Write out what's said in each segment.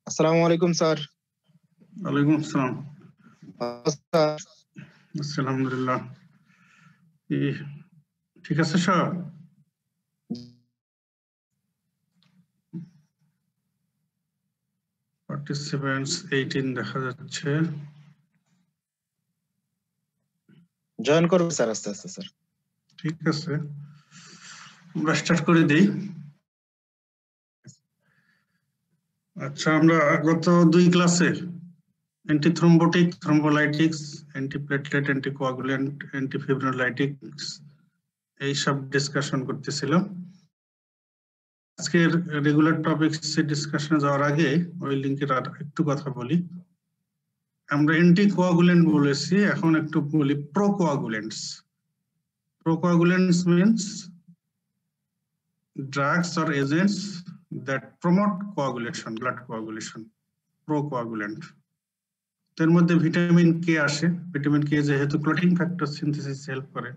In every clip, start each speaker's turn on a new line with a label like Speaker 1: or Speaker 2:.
Speaker 1: আসসালামু আলাইকুম স্যার।
Speaker 2: ওয়ালাইকুম আসসালাম।
Speaker 1: স্যার
Speaker 2: আলহামদুলিল্লাহ। ঠিক আছে সব? পার্টিসিপেন্টস 18 দেখা যাচ্ছে।
Speaker 1: জয়েন করব স্যার আস্তে আস্তে স্যার।
Speaker 2: ঠিক আছে, আমরা স্টার্ট করে দিই। আচ্ছা, আমরা গত 2 ক্লাসে অ্যান্টিথ্রম্বোটিক, থ্রম্বোলাইটিক্স, অ্যান্টিপ্লেটলেট, অ্যান্টিকোয়াগুলেন্ট, অ্যান্টিফিব্রিনোলাইটিক্স এইসব ডিসকাশন করতেছিলাম। আজকের রেগুলার টপিকস ডিসকাশনে যাওয়ার আগে ওই লিংকের আর একটু কথা বলি। আমরা অ্যান্টিকোয়াগুলেন্ট বলেছি, এখন একটু বলি প্রোকোয়াগুলেন্টস। Procoagulants means drugs or agents that promote coagulation, blood coagulation. Procoagulant. এর মধ্যে ভিটামিন কে আসে। ভিটামিন কে যেহেতু ক্লটিং ফ্যাক্টর সিনথেসিস হেল্প করে,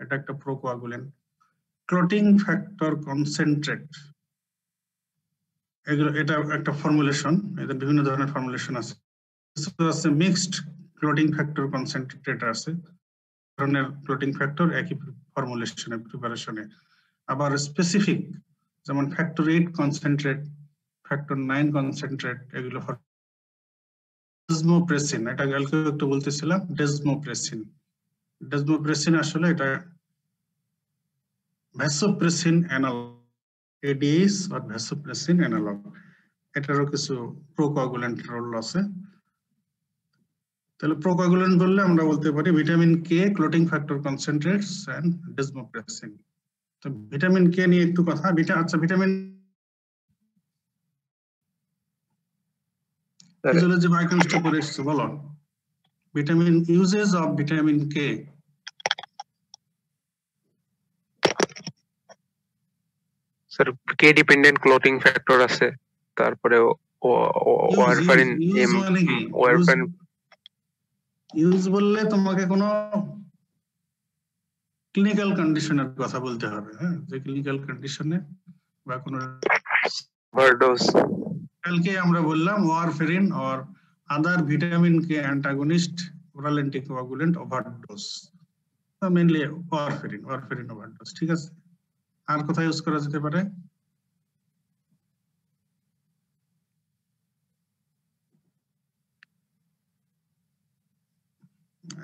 Speaker 2: এটা একটা প্রোকোয়াগুলেন্ট। ক্লটিং ফ্যাক্টর কনসেন্ট্রেট, এটা একটা ফর্মুলেশন। এদের বিভিন্ন ধরনের ফর্মুলেশন আছে। মিক্সড ক্লটিং ফ্যাক্টর কনসেন্ট্রেট আছে, ধরনের ক্লটিং ফ্যাক্টর একই ফর্মুলেশনে প্রিপারেশনে। আবার স্পেসিফিক যেমন ফ্যাক্টর 8 কনসেন্ট্রেট, ফ্যাক্টর 9 কনসেন্ট্রেট, এগুলো ডেসমোপ্রেসিন। এটা কালকে একটু বলতেছিলাম, ডেসমোপ্রেসিন। ডেসমোপ্রেসিন আসলে এটা ভ্যাসোপ্রেসিন অ্যানালগ, এডিএস আর ভ্যাসোপ্রেসিন অ্যানালগ। এটারও কিছু প্রোকোয়াগুলেন্ট রোল আছে। তাহলে প্রোকোয়াগুলেন্ট বললে আমরা বলতে পারি vitamin K, clotting factor concentrates and desmopressin. তো ভিটামিন কে নিয়ে একটু কথা। ভিটামিন ফিজিওলজি বায়োকেমিস্ট্রি করে এসেছো, বলো vitamin uses of vitamin K.
Speaker 3: Sir K dependent clotting factor আছে, তারপরে ওয়ারফারিন ওয়ারফারিন।
Speaker 2: ইউজ বললে তোমাকে কোনো ক্লিনিক্যাল কন্ডিশনের কথা বলতে হবে, হ্যাঁ, যে ক্লিনিক্যাল কন্ডিশনে বা কোনো
Speaker 3: ওভারডোজ।
Speaker 2: কালকে আমরা বললাম warfarin or other vitamin K antagonist oral anticoagulant overdose, mainly warfarin overdose. ঠিক আছে, আর কোথায় ইউজ করা যেতে পারে?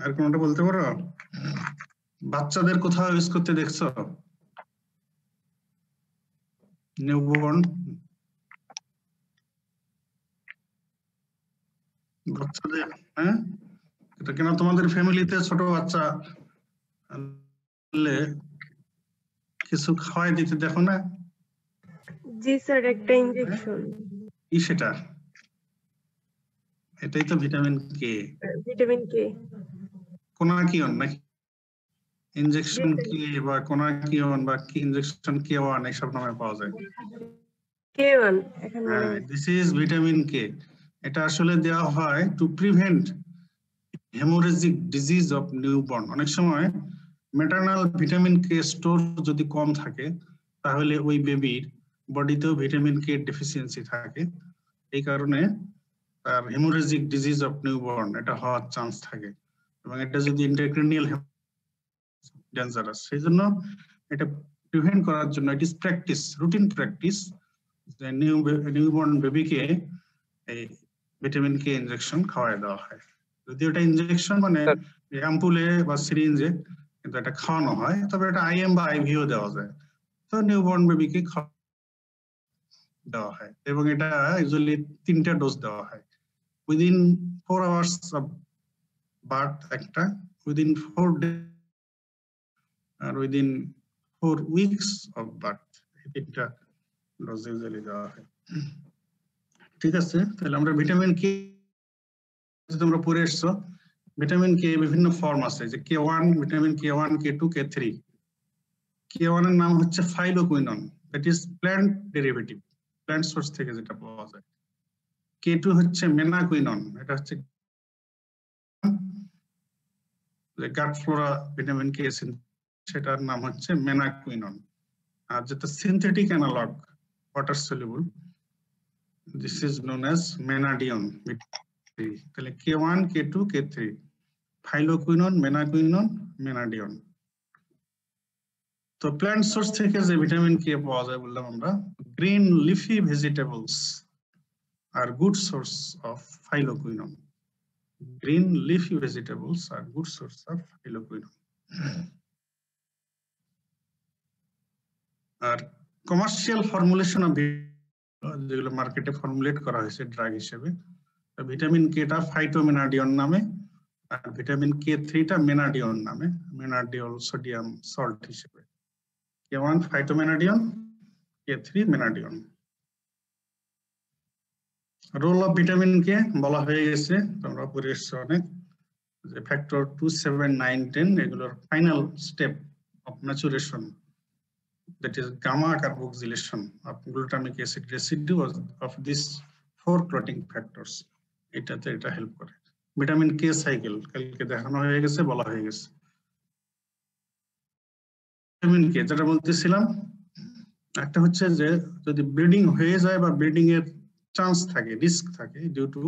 Speaker 2: আর কোনটা বলতে পারো? বাচ্চাদের কোথাও ইউজ করতে দেখছো? নিউবর্ন বাচ্চাদের, হ্যাঁ, এটা কেন তোমাদের ফ্যামিলিতে ছোট বাচ্চা কিছু খাওয়াই দিতে দেখো না?
Speaker 4: জি স্যার, একটা ইনজেকশন।
Speaker 2: কি সেটা? এটাই তো ভিটামিন কে।
Speaker 4: ভিটামিন কে
Speaker 2: কোনাকিয়ন নাকি ইনজেকশন কি বা কোনাকিয়ন বা কি ইনজেকশন কে ওয়ান এইসব নামে পাওয়া যায়।
Speaker 4: K1 এখন
Speaker 2: দিস ইজ ভিটামিন কে। এটা আসলে দেওয়া হয় to prevent haemorrhagic disease of newborn. অনেক সময় ম্যাটারনাল ভিটামিন কে স্টোর যদি কম থাকে, তাহলে ওই বেবির বডিতেও ভিটামিন কে ডেফিসিয়েন্সি থাকে। এই কারণে তার হেমোরেজিক ডিজিজ অফ নিউবর্ন এটা হওয়ার চান্স থাকে, এবং এটা যদি ইন্ট্রাক্রেনিয়াল ডেঞ্জারাস। সেই জন্য এটা প্রিভেন্ট করার জন্য it is practice, routine practice, যে নিউবর্ন বেবিকে এই ভিটামিন কে ইনজেকশন খাওয়াই দেওয়া হয়। যদি ওটা ইনজেকশন মানে অ্যাম্পুলে বা সিরিঞ্জে কিন্তু এটা খাওয়ানো হয়, তবে এটা আইএম বা আইভিও দেওয়া যায়। তো নিউবর্ন বেবিকে দেওয়া হয়, এবং এটা ইউজুয়ালি 3টা ডোজ দেওয়া হয়। উইদিন 4 আওয়ার্স অফ বার্থ একটা, উইদিন 4 ডেজ, আর উইদিন 4 উইকস অফ বার্থ। এই 3টা ডোজ ইউজুয়ালি দেওয়া হয়। ঠিক আছে, তাহলে আমরা ভিটামিন কে তোমরা পড়ে এসছো। ভিটামিন কে বিভিন্ন ফর্ম আছে, যে K1, vitamin K1, K2, K3। K1 এর নাম হচ্ছে phylloquinone, that is plant derivative, plant source থেকে যেটা পাওয়া যায়। K2 হচ্ছে মেনাকুইনন, এটা হচ্ছে গাট ফ্লোরা ভিটামিন কে, সেটার নাম হচ্ছে মেনাকুইনন। আর যেটা synthetic analogue water soluble, This is known as menadion. তাহলে K1, K2, K3. Phylloquinone, menaquinone, menadion. তো প্ল্যান্ট সোর্স থেকে যে ভিটামিন কে পাওয়া যায় বললাম আমরা, গ্রিন লিফি ভেজিটেবলস আর good source of phylloquinone. Green leafy vegetables are good source of phylloquinone. আর কমার্শিয়াল ফর্মুলেশন অফ যেগুলো মার্কেটে ফর্মুলেট করা হয়েছে ড্রাগ হিসেবে, ভিটামিন কেটা ফাইটোমেনাডিয়ন নামে আর ভিটামিন K3 টা মেনাডিয়ন নামে, মেনাডিওল সোডিয়াম সল্ট হিসেবে। K1 phytomenadione, K3 menadione. Role of vitamin K বলা হয়ে গেছে, তোমরা পড়ে এসছো অনেক, যে ফ্যাক্টর 2, 7, 9, 10 এগুলোর final step of maturation, that is gamma carboxylation of glutamic acid residue of these 4 clotting factors. এটাতে এটা হেল্প করে। ভিটামিন কে সাইকেল কালকে দেখানো হয়ে গেছে, বলা হয়ে গেছে। ভিটামিন কে যেটা বলতেছিলাম, একটা হচ্ছে যে যদি ব্লিডিং হয়ে যায় বা ব্লিডিং এর চান্স থাকে, রিস্ক থাকে due to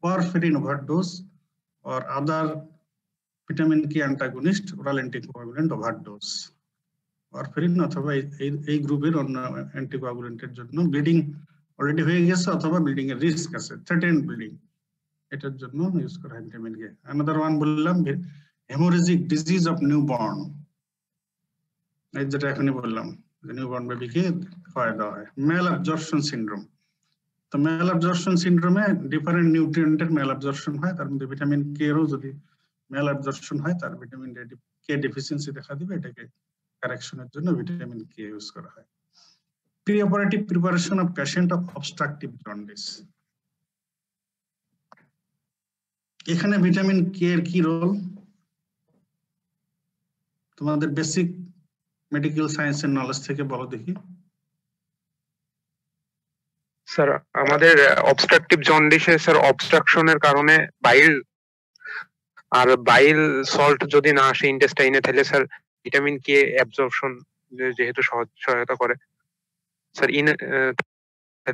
Speaker 2: warfarin overdose or other vitamin K antagonist oral anticoagulant overdose, warfarin অথবা এই গ্রুপের অন্য অ্যান্টিকোয়াগুলেন্টের জন্য ব্লিডিং অলরেডি হয়ে গেছে অথবা ব্লিডিং এর রিস্ক আছে, থ্রেটেন্ড ব্লিডিং, এটার জন্য ইউজ করা হয় ভিটামিন কে। আনাদার ওয়ান বললাম হেমোরেজিক ডিজিজ অফ নিউবর্ন, এই যেটা এখনই বললাম যে নিউবর্ন বেবিকে খাওয়া দেওয়া হয়। মেল অ্যাবজর্পশন সিনড্রোম, তো মেল অ্যাবজর্পশন সিনড্রোমে ডিফারেন্ট নিউট্রিয়েন্টের মেল অ্যাবজর্পশন হয়, তার মধ্যে ভিটামিন কে এরও যদি মেল অ্যাবজর্পশন হয় তার ভিটামিন কে ডেফিসিয়েন্সি দেখা দিবে, এটাকে কারেকশনের জন্য ভিটামিন কে ইউজ করা হয়। Pre operative preparation of patient of obstructive jaundice, এখানে ভিটামিন কে এর কি রোল তোমাদের বেসিক মেডিকেল সায়েন্সের নলেজ থেকে বলো দেখি।
Speaker 3: স্যার আমাদের অবস্ট্রাকটিভ জন্ডিসে স্যার অবস্ট্রাকশনের কারণে বাইল সল্ট যদি না আসে ইন্টেস্টাইনে, তাহলে স্যার ভিটামিন কে অ্যাবজর্পশন যেহেতু সহায়তা করে sir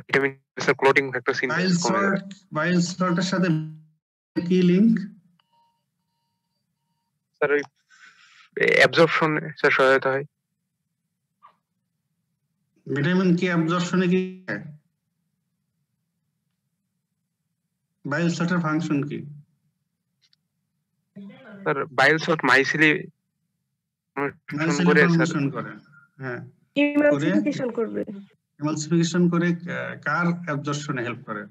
Speaker 3: vitamin sir clotting factor synthesis কমে যায়।
Speaker 2: বাইল সল্টের সাথে কি লিংক
Speaker 3: স্যার? ওই অ্যাবজর্পশন স্যার সহায়তা হয়।
Speaker 2: ভিটামিন কে অ্যাবজর্পশনে কি বাইল সল্টের ফাংশন কি?
Speaker 3: স্যার বাইল সল্ট মাইসিলিফরমেশন
Speaker 2: করে, হ্যাঁ
Speaker 4: ইমালসিফিকেশন করবে।
Speaker 2: ইমালসিফিকেশন করে কার অ্যাবজর্পশনে হেল্প করে?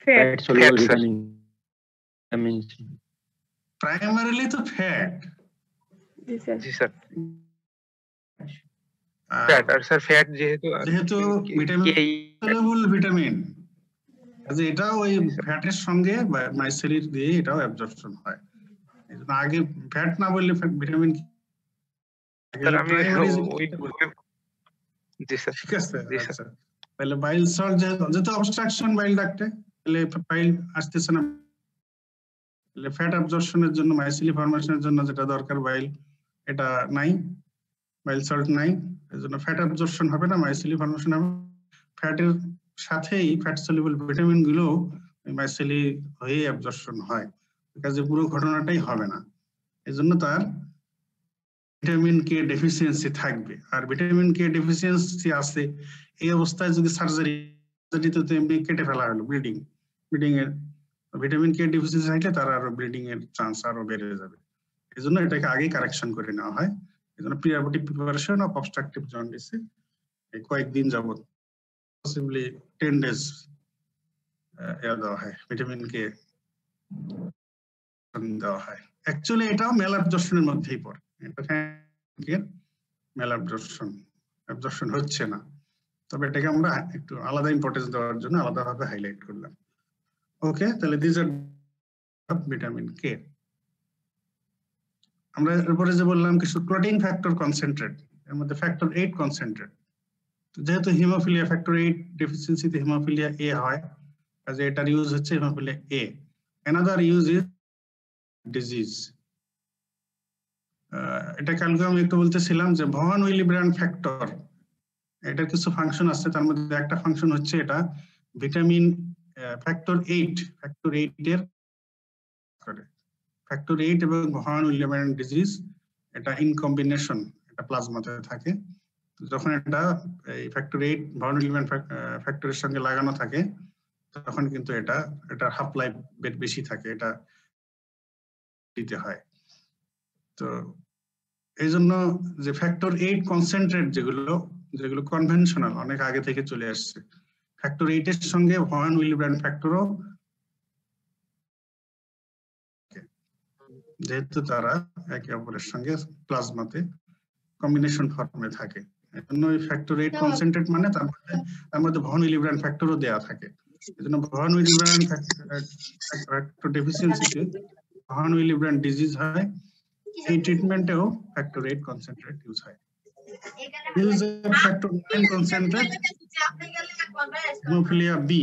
Speaker 4: ফ্যাট
Speaker 5: সলিউবল ভিটামিন
Speaker 2: প্রাইমারিলি তো ফ্যাট।
Speaker 3: জি স্যার, ফ্যাট আর স্যার ফ্যাট যেহেতু
Speaker 2: ভিটামিন সলিউবল ভিটামিন, যে এটা ওই ফ্যাটের সঙ্গে মাইসেলির দিয়ে এটাও অ্যাবজর্পশন হয়। এজন্য আগে ফ্যাট না বললে ভিটামিন ঠিক আছে। আচ্ছা, তাহলে বাইল সল্ট যেহেতু অবস্ট্রাকশন বাইল ডাক্টে, তাহলে বাইল আসতেছে না, তাহলে ফ্যাট অ্যাবজর্পশনের জন্য মাইসিলি ফর্মেশনের জন্য যেটা দরকার বাইল, এটা নাই, বাইল সল্ট নাই, এজন্য ফ্যাট অ্যাবজর্পশন হবে না, মাইসিলি ফর্মেশন হবে। ফ্যাটের সাথেই ফ্যাট সলিউবল ভিটামিন গুলো মাইসিলি হয়ে অ্যাবজর্পশন হয়, কাজে পুরো ঘটনাটাই হবে না। এজন্য তার ভিটামিন কে ডেফিসিয়েন্সি থাকবে। আর ভিটামিন কে ডেফিসিয়েন্সি আছে এই অবস্থায় যদি সার্জারিতে তো এমনি কেটে ফেলা হলো, ব্লিডিং এর ভিটামিন কে ডেফিসিয়েন্সি থাকলে তার আরো ব্লিডিং এর চান্স আরো বেড়ে যাবে। এজন্য এটাকে আগে কারেকশন করে নেওয়া হয়। এজন্য pre operative preparation of obstructive জন্ডিসে কয়েকদিন যাবত, পসিবলি 10 days দেওয়া হয়, ভিটামিন কে দেওয়া হয়। অ্যাকচুয়ালি এটাও মেল অ্যাবজর্পশনের মধ্যেই পড়ে, মেল অ্যাবজর্পশন হচ্ছে না, তবে এটাকে আমরা একটু আলাদা ইম্পর্টেন্স দেওয়ার জন্য আলাদাভাবে হাইলাইট করলাম। ওকে, তাহলে দিস আর ভিটামিন কে। আমরা এরপরে যে বললাম কিছু ক্লটিং ফ্যাক্টর কনসেন্ট্রেট, এর মধ্যে ফ্যাক্টর 8 কনসেন্ট্রেট। যেহেতু হিমোফিলিয়া ফ্যাক্টর 8 ডেফিসিয়েন্সিতে হিমোফিলিয়া এ হয়, কাজে এটার ইউজ হচ্ছে haemophilia A. Another use is disease. এটা কালকে আমি একটু বলতেছিলাম যে ভন উইলিব্রান্ড ফ্যাক্টর, এটার কিছু ফাংশন আছে, তার মধ্যে একটা ফাংশন হচ্ছে এটা ভিটামিন ফ্যাক্টর 8 এর করে ফ্যাক্টর 8 এবং ভন উইলিয়াম ডিজিজ এটা ইন কম্বিনেশন এটা প্লাজমাতে থাকে। যখন এটা এই ফ্যাক্টর 8 ভন উইলিয়াম ফ্যাক্টরের সঙ্গে লাগানো থাকে তখন কিন্তু এটা হাফ লাইফ বেশি থাকে, এটা দিতে হয়। তো এই জন্য যে ফ্যাক্টর 8 কনসেন্ট্রেট যেগুলো কনভেনশনাল অনেক আগে থেকে চলে আসছে, ফ্যাক্টর 8 এর সঙ্গে ভন উইলিয়াম ফ্যাক্টরও, যেহেতু তারা একে অপরের সঙ্গে প্লাজমাতে কম্বিনেশন ফর্মে থাকে, এজন্য এই ফ্যাক্টর 8 কনসেন্ট্রেট মানে তার মধ্যে ভন উইলিয়াম ফ্যাক্টরও দেয়া থাকে। এজন্য ভন উইলিয়াম ফ্যাক্টর ডেফিসিয়েন্সিতে ভন উইলিয়াম ডিজিজ হয়। এই ট্রিটমেন্টেও ফ্যাক্টর 8 কনসেন্ট্রেট ইউজ হয়। Use of factor 9 concentrate haemophilia B,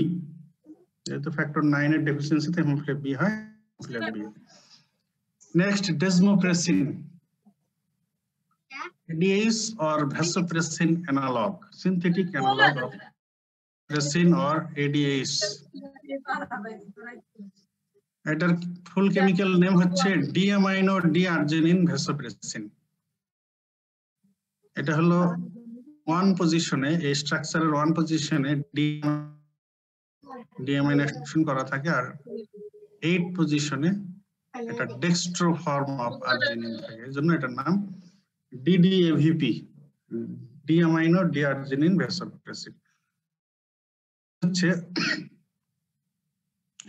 Speaker 2: যেহেতু ফ্যাক্টর 9 এর ডেফিসিয়েন্সিতে হেমোফিলিয়া বি হয়, haemophilia B. Next desmopressin, ADAs or vasopressin analog, synthetic analog of pressin or ADAs. এটার ফুল কেমিক্যাল নেম হচ্ছে ডিঅ্যামাইনো ডিআর্জিনিন ভ্যাসোপ্রেসিন। এটা হলো 1 পজিশনে, এই স্ট্রাকচারের 1 পজিশনে ডিঅ্যামাইনেশন করা থাকে, আর 8 পজিশনে এটা ডেক্সট্রো ফর্ম অফ আর্জিনিন থাকে, এজন্য এটার নাম DDAVP, ডিঅ্যামাইনো ডিআর্জিনিন ভ্যাসোপ্রেসিন হচ্ছে।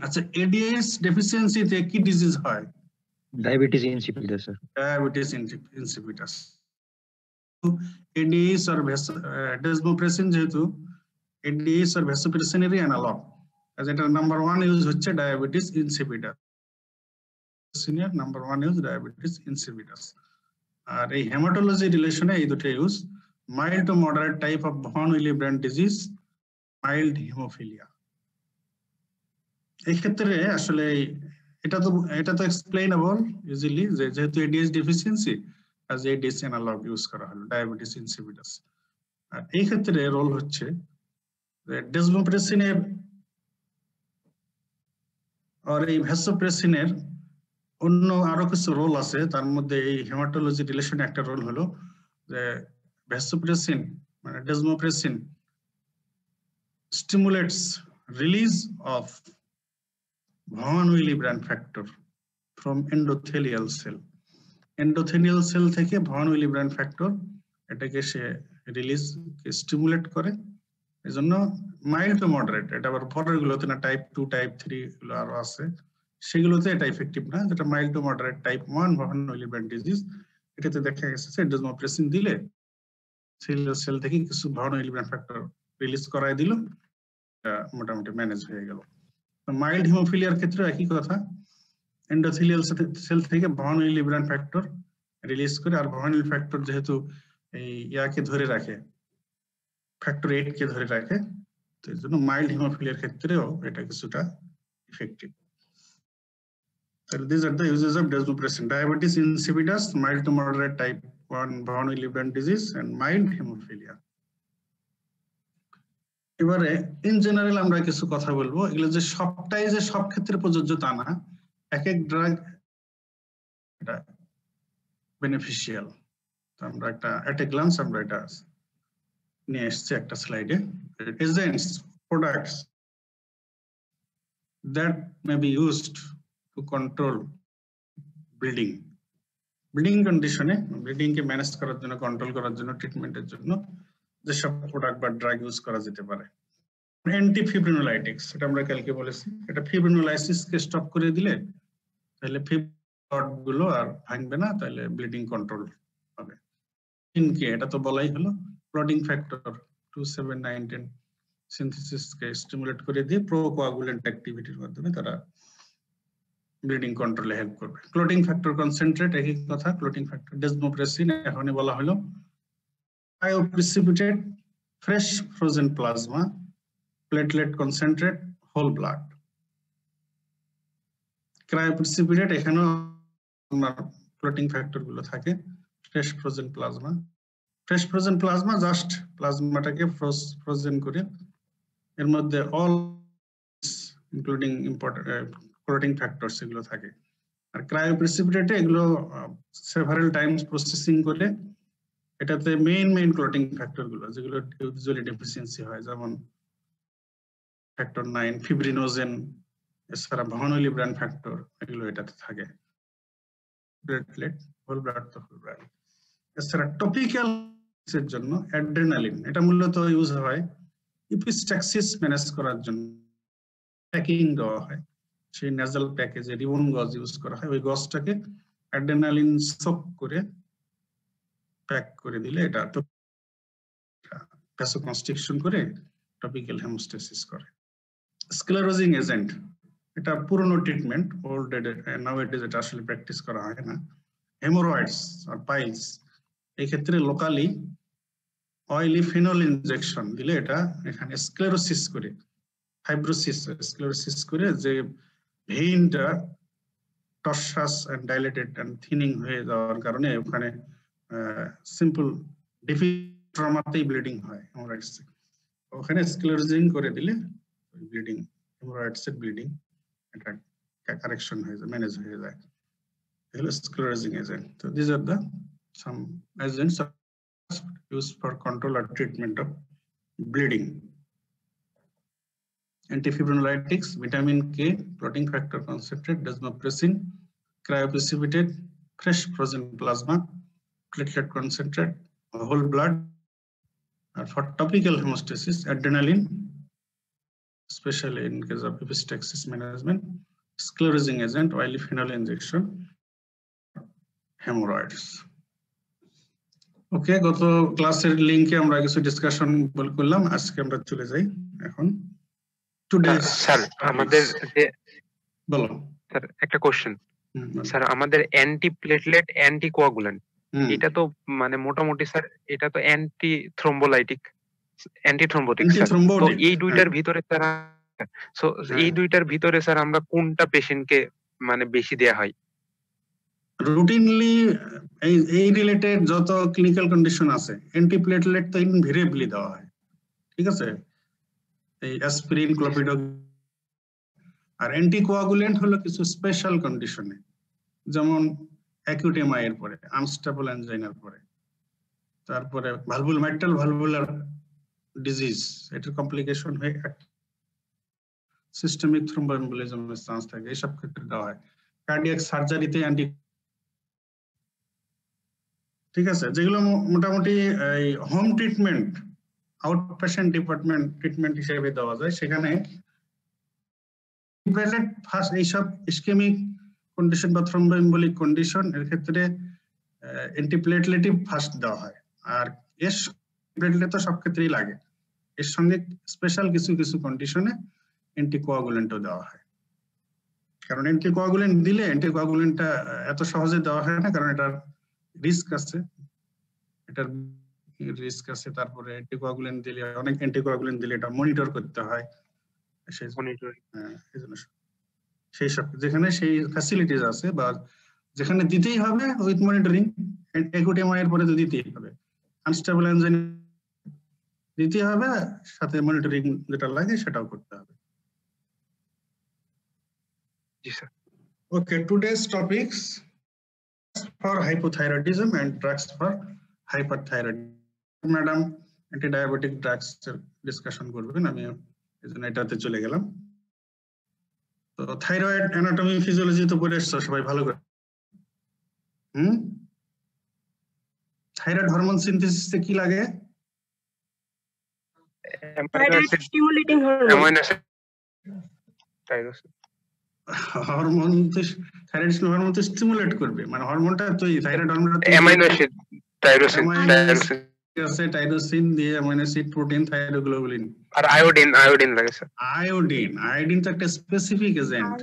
Speaker 2: আচ্ছা, এডিএস ডেফিসিয়েন্সিতে কি ডিজিজ হয়?
Speaker 5: Diabetes insipidus sir.
Speaker 2: Diabetes insipidus. ADS আর ডেসমোপ্রেসিন যেহেতু এডিএস আর ভ্যাসোপ্রেসিনেরই অ্যানালগ, এটা নাম্বার 1 ইউজ হচ্ছে diabetes insipidus. Senior number 1 use diabetes insipidus. আর এই হেমাটোলজি রিলেশনে এই দুটো use, mild to moderate type of von William disease, mild haemophilia. এই ক্ষেত্রে আসলে এটা তো এক্সপ্লেইনেবল ইজিলি, যেহেতু ADS deficiency as ADS analogue use করা হলো ডায়াবেটিস ইনসিপিডাস। আর এই ক্ষেত্রে রোল হচ্ছে ডেসমোপ্রেসিনের আর এই ভ্যাসোপ্রেসিনের অন্য আরো কিছু রোল আছে, তার মধ্যে এই হেমাটোলজি রিলেশনে একটা রোল হলো যে ভ্যাসোপ্রেসিন মানে desmopressin stimulates release of von Willebrand factor from endothelial cell. Endothelial cell থেকে von Willebrand factor এটাকে সে রিলিজ স্টিমুলেট করে, এজন্য মাইল্ড টু মডারেট। এটা আবার পরের গুলোতে না, টাইপ 2 টাইপ 3 গুলো আরো আছে, সেগুলোতে এটা ইফেক্টিভ না। যেটা mild to moderate type 1 von Willebrand disease, এটাতে দেখা গেছে যে ডেসমোপ্রেসিন দিলে সেল থেকে কিছু von Willebrand factor রিলিজ করায় দিল, মোটামুটি ম্যানেজ হয়ে গেল। মাইল্ড হিমোফিলিয়ার ক্ষেত্রে একই কথা, এন্ডোথেলিয়াল সেল থেকে ভন উইলিয়াম ফ্যাক্টর রিলিজ করে, আর ভন উইলিয়াম ফ্যাক্টর যেহেতু এই ইয়াকে ধরে রাখে, ফ্যাক্টর 8 কে ধরে রাখে, তো এর জন্য মাইল্ড হিমোফিলিয়ার ক্ষেত্রেও এটা কিছুটা effective. So these are the uses of desmopressin: diabetes insipidus, mild to moderate type 1 von Willebrand disease, and mild hemophilia. এবারে ইন জেনারেল আমরা কিছু কথা বলবো, এগুলো যে সবটাই যে সব ক্ষেত্রে প্রযোজ্য তা না, এক এক ড্রাগ এটা বেনিফিশিয়াল। তো আমরা একটা এট এ গ্লান্স আমরা এটা নিয়ে এসেছি একটা স্লাইডে। Agents, products that may be used to control bleeding কন্ডিশনে, ব্লিডিং কে ম্যানেজ করার জন্য, কন্ট্রোল করার জন্য, ট্রিটমেন্টের জন্য যেসব প্রোডাক্ট বা ড্রাগ ইউজ করা যেতে পারে। অ্যান্টিফিব্রিনোলাইটিক্স, এটা আমরা কালকে বলেছি, এটা ফিব্রিনোলাইসিস কে স্টপ করে দিলে তাহলে ফিব্রিন গুলো আর ভাঙবে না, তাহলে ব্লিডিং কন্ট্রোল হবে। ইনকে এটা তো বলাই হলো, ক্লটিং ফ্যাক্টর 2, 7, 9, 10 সিনথেসিস কে স্টিমুলেট করে দিয়ে প্রোকোয়াগুলেন্ট অ্যাক্টিভিটির মাধ্যমে তারা ব্লিডিং কন্ট্রোলে হেল্প করবে। ক্লটিং ফ্যাক্টর কনসেন্ট্রেট একই কথা, ক্লটিং ফ্যাক্টর ডেসমোপ্রেসিন এখনই বলা হলো। Cryoprecipitate fresh frozen plasma, platelet concentrate, whole blood. Cryoprecipitate এখানেও আপনার ক্লটিং ফ্যাক্টর গুলো থাকে। ফ্রেশ ফ্রোজেন প্লাজমা, জাস্ট প্লাজমাটাকে ফ্রোজেন করে এর মধ্যে all including important clotting factors এগুলো থাকে। আর ক্রায়োপ্রেসিপিটেটে এগুলো সেভারাল টাইমস প্রসেসিং করে এটাতে মেইন ক্লোটিং ফ্যাক্টর গুলো যেগুলো ইউজুয়ালি ডেফিসিয়েন্সি হয়, যেমন ফ্যাক্টর 9, ফিব্রিনোজেন, এছাড়া ভানোলিব্রান ফ্যাক্টর, এগুলো এটাতে থাকে। প্লেটলেট, হোল ব্লাড তো হোল ব্লাড। এছাড়া টপিক্যাল এর জন্য অ্যাড্রেনালিন, এটা মূলত ইউজ হয় ইপিস্ট্যাক্সিস ম্যানেজ করার জন্য। প্যাকিং দেওয়া হয়, সেই নেজাল প্যাকেজে রিবন গজ ইউজ করা হয়, ওই গজটাকে অ্যাড্রেনালিন সোক করে প্যাক করে দিলে এটা ভ্যাসোকনস্ট্রিকশন করে টপিক্যাল হেমোস্টেসিস করে। স্ক্লেরোজিং এজেন্ট, এটা পুরনো ট্রিটমেন্ট, ওল্ড নাওএডেজ এটা আসলে প্র্যাকটিস করা হয় না। হেমোরয়েডস আর পাইলস, এই ক্ষেত্রে লোকালি অয়েলি ফিনল ইনজেকশন দিলে এটা এখানে স্ক্লেরোসিস করে, ফাইব্রোসিস স্ক্লেরোসিস করে যে ভেইনটা টর্সাস এন্ড ডাইলেটেড এন্ড থিনিং হয়ে যাওয়ার কারণে ওখানে সিম্পল ট্রমাতেই ব্লিডিং হয় হেমোরয়েডস, ওখানে স্ক্লেরোজিং করে দিলে ব্লিডিং, হেমোরয়েডস এর ব্লিডিং এটা কারেকশন হয়ে যায়, ম্যানেজ হয়ে যায়। এগুলো স্ক্লেরোজিং এজেন্ট। তো this are the some agents used for control or treatment of bleeding. Antifibrinolytics, vitamin K, clotting factor concentrate, desmopressin, cryoprecipitate, fresh frozen plasma, platelet concentrate, whole blood. And for topical hemostasis, adrenaline, especially in case of epistaxis management, sclerosing agent, oily phenol injection, hemorrhoids. ওকে, গত ক্লাসের লিংকে আমরা কিছু discussion করলাম, আজকে আমরা চলে যাই এখন টুডে।
Speaker 3: স্যার আমাদের যে
Speaker 2: বলো
Speaker 3: স্যার একটা কোশ্চেন, স্যার আমাদের অ্যান্টি প্লেটলেট অ্যান্টি কোয়াগুল্যান্ট, এটা তো মানে মোটামুটি স্যার এটা তো anti thrombolytic, anti thrombotic sir, তো এই দুইটার ভিতরে স্যার, সো এই দুইটার ভিতরে স্যার আমরা কোনটা পেশেন্টকে মানে বেশি দেয়া হয়?
Speaker 2: রুটিনলি এই রিলেটেড যত ক্লিনিক্যাল কন্ডিশন আছে, অ্যান্টিপ্লেটলেট তো ইনভেরিয়েবলি দেওয়া হয়, ঠিক আছে, এই অ্যাসপিরিন, ক্লোপিডোগ্রাম। আর অ্যান্টিকোয়াগুলেন্ট হলো কিছু স্পেশাল কন্ডিশনে, যেমন অ্যাকিউট এমআই এর পরে, আনস্টেবল অ্যানজাইনার পরে, তারপরে মিট্রাল ভালভুলার ডিজিজ, এটার কমপ্লিকেশন হয়ে সিস্টেমিক থ্রোম্বোএমবোলিজমের চান্স থাকে, এইসব ক্ষেত্রে দেওয়া হয়। কার্ডিয়াক সার্জারিতে অ্যান্টি, ঠিক আছে, যেগুলো মোটামুটি home treatment, out patient department treatment হিসেবে দেওয়া যায়, সেখানে ফার্স্ট এইসব ইসকেমিক কন্ডিশন বা থ্রোম্বোএমবোলিক কন্ডিশন এর ক্ষেত্রে অ্যান্টিপ্লেটলেটিভ ফার্স্ট দেওয়া হয়। আর এর প্লেটলেট তো সব ক্ষেত্রেই লাগে, এর সঙ্গে স্পেশাল কিছু কিছু কন্ডিশনে অ্যান্টিকোয়াগুলেন্টও দেওয়া হয়। কারণ অ্যান্টিকোয়াগুলেন্ট দিলে, অ্যান্টিকোয়াগুলেন্টটা এত সহজে দেওয়া হয় না, কারণ এটার রিস্ক আছে, তারপরে অ্যান্টিকোয়াগুলেন্ট দিলে, অনেক অ্যান্টিকোয়াগুলেন্ট দিলে এটা মনিটর করতে হয়, সেই সব যেখানে সেই ফ্যাসিলিটিস আছে বা যেখানে দিতেই হবে উইথ মনিটরিং, অ্যাকিউট এমআই এর পরে তো দিতেই হবে, আনস্টেবল এনজাইম দিতে হবে, সাথে মনিটরিং যেটা লাগে সেটাও করতে হবে।
Speaker 3: জি sir.
Speaker 2: Okay, today's topics for hypothyroidism and drugs for hyperthyroidism. Madam antidiabetic drugs discussion করবেন, আমি এজন্য এটাতে চলে গেলাম। তো থাইরয়েড অ্যানাটমি ফিজিওলজি তো পড়ে এসছো সবাই ভালো করে। থাইরয়েড হরমোন সিনথেসিসে কি লাগে?
Speaker 4: Stimulating hormone.
Speaker 2: হরমোন তো থাইরয়েড হরমোন তো স্টিমুলেট করবে, মানে হরমোনটা তো থাইরয়েড হরমোনটা
Speaker 3: অ্যামাইনো অ্যাসিড, টাইরোসিন
Speaker 2: আছে, টাইরোসিন দিয়ে অ্যামাইনো অ্যাসিড, প্রোটিন, থাইরোগ্লোবুলিন আর
Speaker 3: আয়োডিন লাগে স্যার।
Speaker 2: আয়োডিন তো একটা specific agent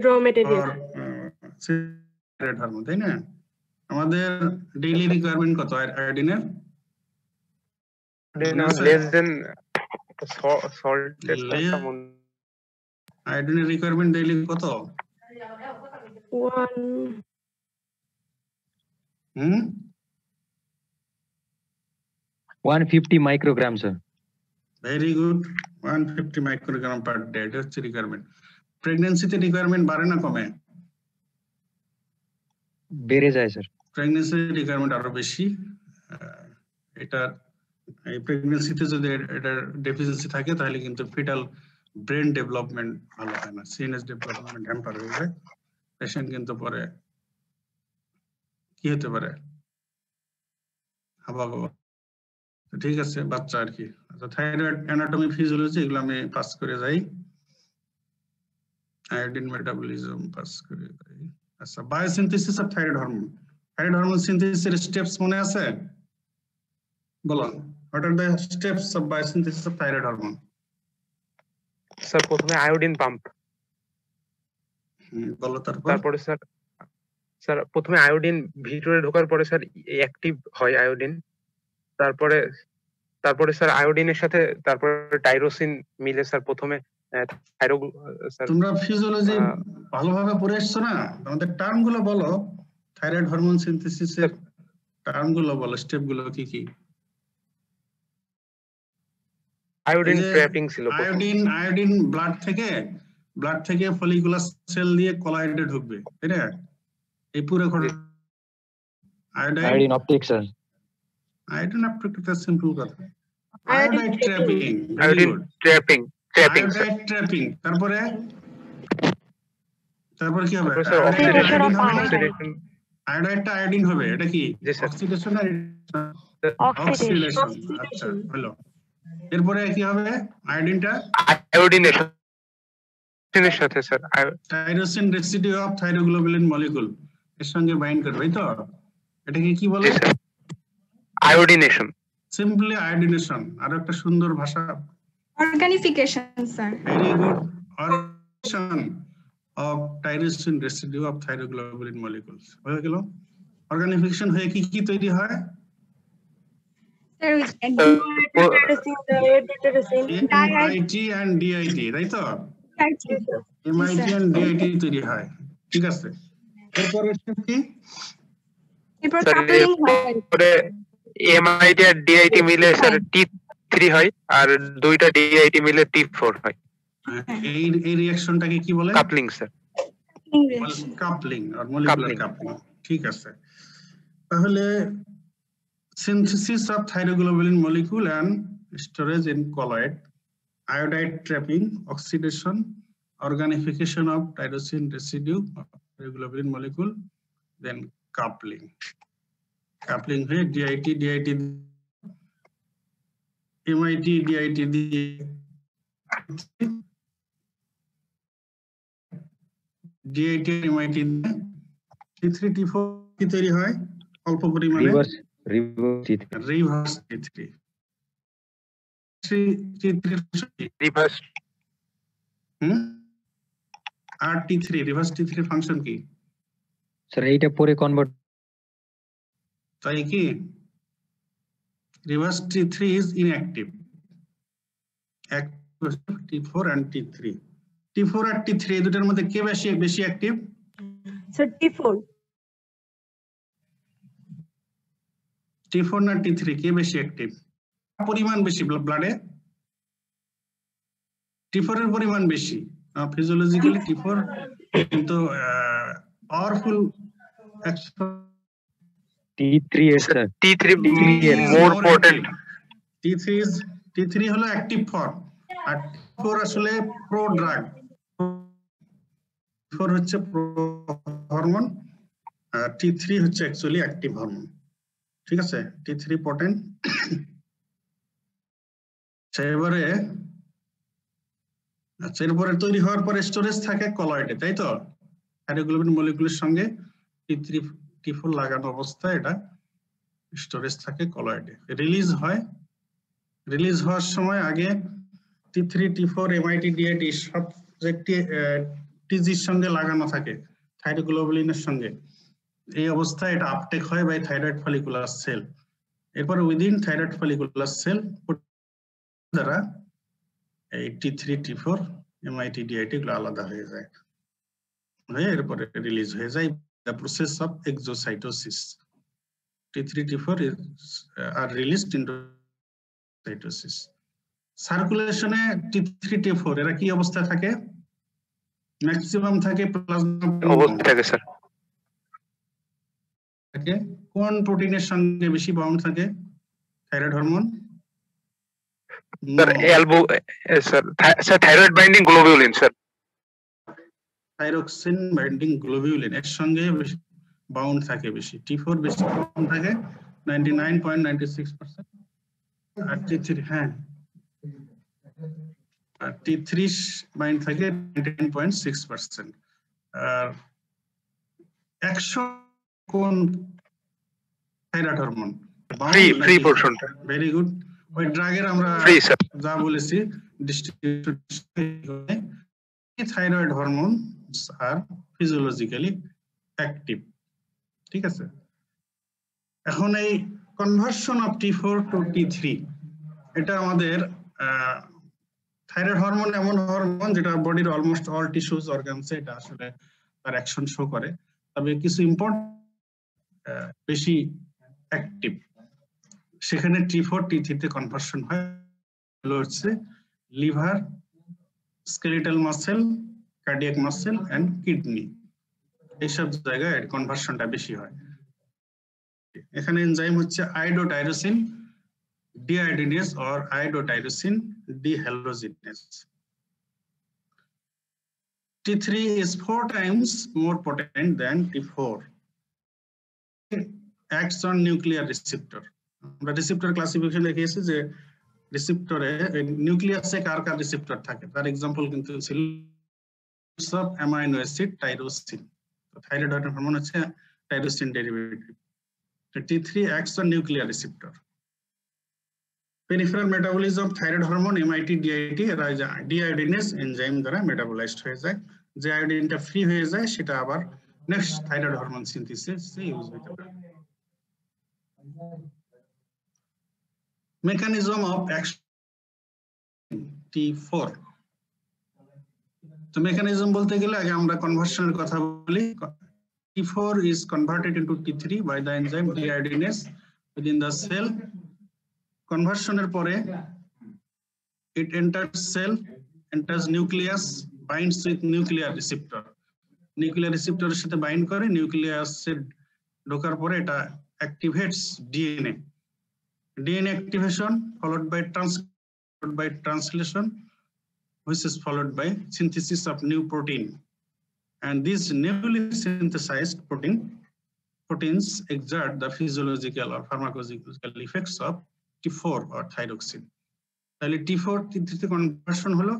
Speaker 4: raw material
Speaker 2: thyroid hormone, তাই না? আমাদের ডেইলি রিকোয়ারমেন্ট কত আয়োডিনের?
Speaker 3: Less than salt.
Speaker 2: আয়োডিনের রিকোয়ারমেন্ট ডেইলি কত?
Speaker 5: 150 microgram sir.
Speaker 2: Very good 150 microgram per day এটা হচ্ছে রিকোয়ারমেন্ট প্রেগন্যান্সিতে রিকোয়ারমেন্ট বাড়ে না কমে
Speaker 5: বেড়ে যায় স্যার।
Speaker 2: প্রেগন্যান্সি রিকোয়ারমেন্ট আরো বেশি এটা এই প্রেগন্যান্সিতে যদি এটা ডেফিসিয়েন্সি থাকে তাহলে কিন্তু ফিটাল ব্রেন ডেভেলপমেন্ট ভালো হয় না সিএনএস ডেভেলপমেন্ট হ্যাম্পার হয়ে যায় পেশেন্ট কিন্তু পরে কি হতে পারে হাবাগোবা ঠিক আছে বাচ্চা আর কি আচ্ছা থাইরয়েড অ্যানাটমি ফিজিওলজি এগুলো আমি পাস করে যাই আয়োডিন মেটাবলিজম পাস করে যাই আচ্ছা বায়োসিনথেসিস অফ থাইরয়েড হরমোন সিনথেসিসের স্টেপস মনে আছে বলো what are the steps of biosynthesis of thyroid hormone
Speaker 3: sir প্রথমে আয়োডিন পাম্প
Speaker 2: বলো
Speaker 3: তারপরে স্যার প্রথমে আয়োডিন ভিতরে ঢোকার পরে স্যার অ্যাক্টিভ হয় আয়োডিন তারপরে স্যার আয়োডিনের সাথে তারপরে টাইরোসিন মিলে স্যার প্রথমে
Speaker 2: তোমরা ফিজিওলজি ভালোভাবে পড়ে এসছো না আমাদের টার্ম গুলো বলো থাইরয়েড হরমোন সিনথেসিসের টার্ম গুলো বলো স্টেপ গুলো কি কি
Speaker 3: আয়োডিন ট্র্যাপিং ছিল
Speaker 2: আয়োডিন ব্লাড থেকে ফলিকুলার সেল দিয়ে কলয়েডে ঢুকবে তাই না এই পুরো
Speaker 5: iodine optic sir
Speaker 2: iodine optic এটা সিম্পল কথা
Speaker 4: Iodine
Speaker 3: ট্র্যাপিং
Speaker 2: তারপরে কি হবে আয়োডাইডটা আয়োডিন হবে এটা কি অক্সিডেশন আর অক্সিডেশন আচ্ছা হলো এরপরে কি হবে আয়োডিনটা
Speaker 3: আয়োডিনের সাথে sir
Speaker 2: tyrosine residue of thyroglobulin molecule এর সঙ্গে বাইন্ড করবে তাই তো এটাকে কি বলে
Speaker 3: আয়োডিনেশন
Speaker 2: সিম্পলি আয়োডিনেশন আর একটা সুন্দর ভাষা
Speaker 6: organification sir
Speaker 2: very good organification of tyrosine residue of thyroglobulin molecules হয়ে গেল অর্গানিফিকেশন হয়ে কি কি তৈরি হয় MIT and DIT তাই তো MIT and DIT তৈরি হয় ঠিক আছে এরপরে কি
Speaker 6: এরপর কাপলিং হয়
Speaker 3: MIT আর DIT মিলে স্যার T3 হয় আর দুইটা DIT মিলে T4 হয়
Speaker 2: এই রিঅ্যাকশনটাকে কি বলে
Speaker 3: কাপলিং স্যার
Speaker 2: কাপলিং আর মলিকুলার কাপলিং ঠিক আছে তাহলে synthesis of thyroglobulin molecule and storage in colloid iodide trapping oxidation organification of tyrosine residue of thyroglobulin molecule then coupling হয়ে DIT MIT DIT দিয়ে DIT MIT T3 T4 কি তৈরি হয় অল্প পরিমাণে রিভার্স T3
Speaker 3: রিভার্স
Speaker 2: আর T3 রিভার্স T3 ফাংশন কি
Speaker 5: sir এইটা পরে কনভার্ট
Speaker 2: তাই কি reverse T3 is inactive active T4 and T3 আর T3 এই দুটোর মধ্যে কে বেশি অ্যাক্টিভ
Speaker 4: স্যার
Speaker 2: T4 না T3 কে বেশি অ্যাক্টিভ পরিমাণ বেশি ব্লাডে T4 এর পরিমাণ বেশি ফিজিওলজিক্যালি T4 কিন্তু পাওয়ারফুল
Speaker 5: T3 এর sir
Speaker 3: T3 more potent
Speaker 2: T3 হলো অ্যাক্টিভ ফর্ম আর T4 আসলে প্রো ড্রাগ T4 হচ্ছে প্রো হরমোন আর T3 হচ্ছে অ্যাকচুয়ালি অ্যাক্টিভ হরমোন ঠিক আছে T3 পটেন্ট এবারে আচ্ছা এরপরে তৈরি হওয়ার পরে স্টোরেজ থাকে কলয়েডে তাই তো থাইরোগ্লোবিন মলিকুলের সঙ্গে T3 T4 লাগানো অবস্থায় এটা স্টোরেজ থাকে কলয়েডে রিলিজ হওয়ার সময় আগে T3 T4 MIT DIT সব টিজির সঙ্গে লাগানো থাকে থাইরোগ্লোবুলিনের সঙ্গে এই অবস্থায় এটা আপটেক হয় বাই থাইরয়েড ফলিকুলার সেল এরপর উইদিন থাইরয়েড ফলিকুলার সেল দ্বারা এই T3 T4 MIT DIT গুলো আলাদা হয়ে যায় এরপরে রিলিজ হয়ে যায় the process of exocytosis T3 T4 are released into cytosis সার্কুলেশনে T3 T4 এরা কি অবস্থায় থাকে? ম্যাক্সিমাম থাকে প্লাজমা
Speaker 3: অবস্থা থাকে স্যার।
Speaker 2: থাকে। কোন প্রোটিনের সঙ্গে বেশি বাউন্ড থাকে thyroid hormone?
Speaker 3: Sir elbow sir thyroid binding globulin sir.
Speaker 2: Thyroxine binding globulin এর সঙ্গে বেশি বাউন্ড থাকে বেশি। T4 বেশি বাউন্ড থাকে 99.96%। আর T3 হ্যাঁ আর T3 বাইন্ড থাকে 99.6%। আর 100 কোন থাইরয়েড হরমোন?
Speaker 3: ফ্রি পোরশনটা।
Speaker 2: Very good. ওই ড্রাগের আমরা
Speaker 3: ফ্রি স্যার।
Speaker 2: যা বলেছি ডিস্ট্রিবিউশন থাইরয়েড হরমোন আর ফিজিওলজিক্যালি অ্যাক্টিভ। ঠিক আছে, এখন এই conversion of T4 two T3 এটা আমাদের থাইরয়েড হরমোন এমন হরমোন যেটা বডির অলমোস্ট অল টিস্যুস অর্গানসে এটা আসলে তার অ্যাকশন শো করে, তবে কিছু ইম্পর্টেন্ট বেশি অ্যাক্টিভ সেখানে T4 T3 তে কনভার্সন হয়। হচ্ছে liver, skeletal muscle, cardiac muscle and kidney, এইসব জায়গায় কনভার্সনটা বেশি হয়। এখানে এনজাইম হচ্ছে iodotyrosine dehydrogenase or iodotyrosine dehalogenase. T3 is 4 times more potent than T4. It acts on nuclear receptor. আমরা রিসেপ্টর ক্লাসিফিকেশন দেখিয়েছি যে রিসেপ্টরে নিউক্লিয়াসে কার কার রিসেপ্টর থাকে, তার এক্সাম্পল কিন্তু ছিল সব amino acid tyrosine. Thyroid hormone হচ্ছে tyrosine derivative. T3 acts on nuclear receptor. Peripheral metabolism of thyroid hormone MIT-DIT এরা ডিআয়োডিনেজ এনজাইম দ্বারা মেটাবোলাইজড হয়ে যায়। যে আয়োডিনটা ফ্রি হয়ে যায় সেটা আবার নেক্সট থাইরয়েড হরমোন সিনথেসিসে ইউজ হতে পারে। মেকানিজম অফ অ্যাকশন T4, তো মেকানিজম বলতে গেলে আগে আমরা কনভার্সনের কথা বলি। T4 is converted into T3 by the enzyme deiodinase within the cell. কনভার্সনের পরে it enters cell, enters nucleus, binds with nuclear receptor. Nuclear রিসেপ্টরের সাথে বাইন্ড করে নিউক্লিয়াসে ঢোকার পরে এটা activates DNA. DNA activation followed by translation, which is followed by synthesis of new protein. And these newly synthesized proteins exert the physiological or pharmacological effects of T4 or thyroxine. তাহলে T4 T3 তে conversion হলো,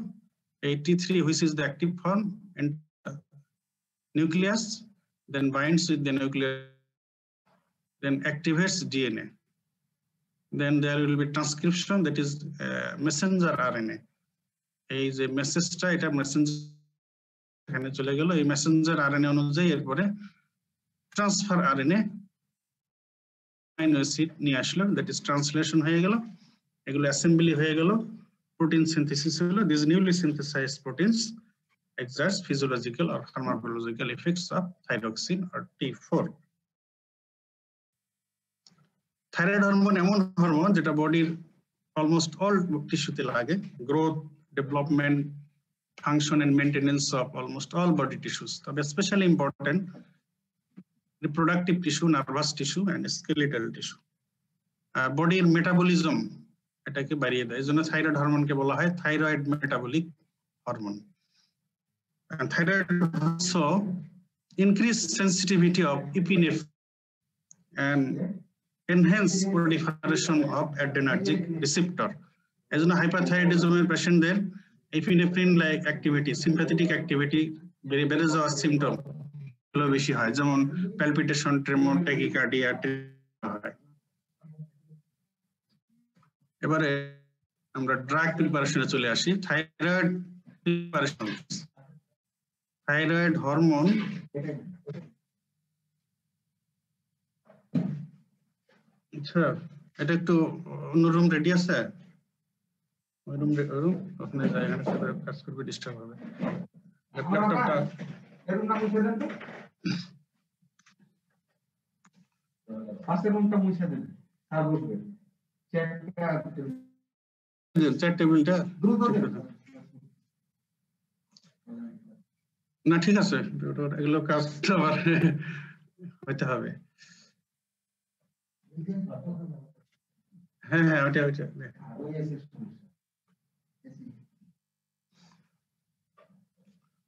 Speaker 2: এই T3 which is the active form and nucleus then binds with the nucleus, then activates DNA. Then there will be transcription, that is messenger RNA. এই যে মেসেজটা এটা Messenger এখানে চলে গেল, এই মেসেঞ্জার আরএনএ অনুযায়ী এরপরে ট্রান্সফার আরএনএ অ্যামাইনো অ্যাসিড নিয়ে আসলো, দ্যাট ইজ ট্রান্সলেশন হয়ে গেল, এগুলো অ্যাসেম্বলি হয়ে গেল, প্রোটিন সিনথেসিস হলো। This newly synthesised proteins exerts physiological or pharmacological effects of thyroxine or T4. Thyroid hormone এমন হরমোন যেটা বডির অলমোস্ট অল টিস্যুতে লাগে, growth, development, function and maintenance of almost all body tissues. So especially important reproductive tissue, nervous tissue and skeletal tissue. Body metabolism এটাকে বাড়িয়ে দেয়, এজন্য thyroid হরমোনকে বলা হয় thyroid metabolic hormone. And thyroid also increase sensitivity of epinephrine and enhance proliferation of adrenergic receptor. এজন্য হাইপারথাইরয়েডিজমের পেশেন্টদের epinephrine like activity, sympathetic activity বেড়ে যাওয়ার সিম্পটম গুলো বেশি হয়, যেমন প্যালপিটেশন, ট্রেমর, ট্যাকিকার্ডিয়া হয়। এবারে আমরা ড্রাগ প্রিপারেশনে চলে আসি। থাইরয়েড প্রিপারেশন, থাইরয়েড হরমোন আচ্ছা এটা একটু অন্য রুম রেডি আছে, ওই রুম ওখানে যাই, এখানে সবাই কাজ করবে, ডিস্টার্ব হবে। ল্যাপটপটা
Speaker 7: এর নাম মুছে দেন তো, পাশের রুমটা মুছে দেন আর বসবে চেকটা
Speaker 2: চ্যাট টেবিলটা না, ঠিক আছে, এগুলো কাজ আবার হইতে হবে। হ্যাঁ হ্যাঁ, ওইটা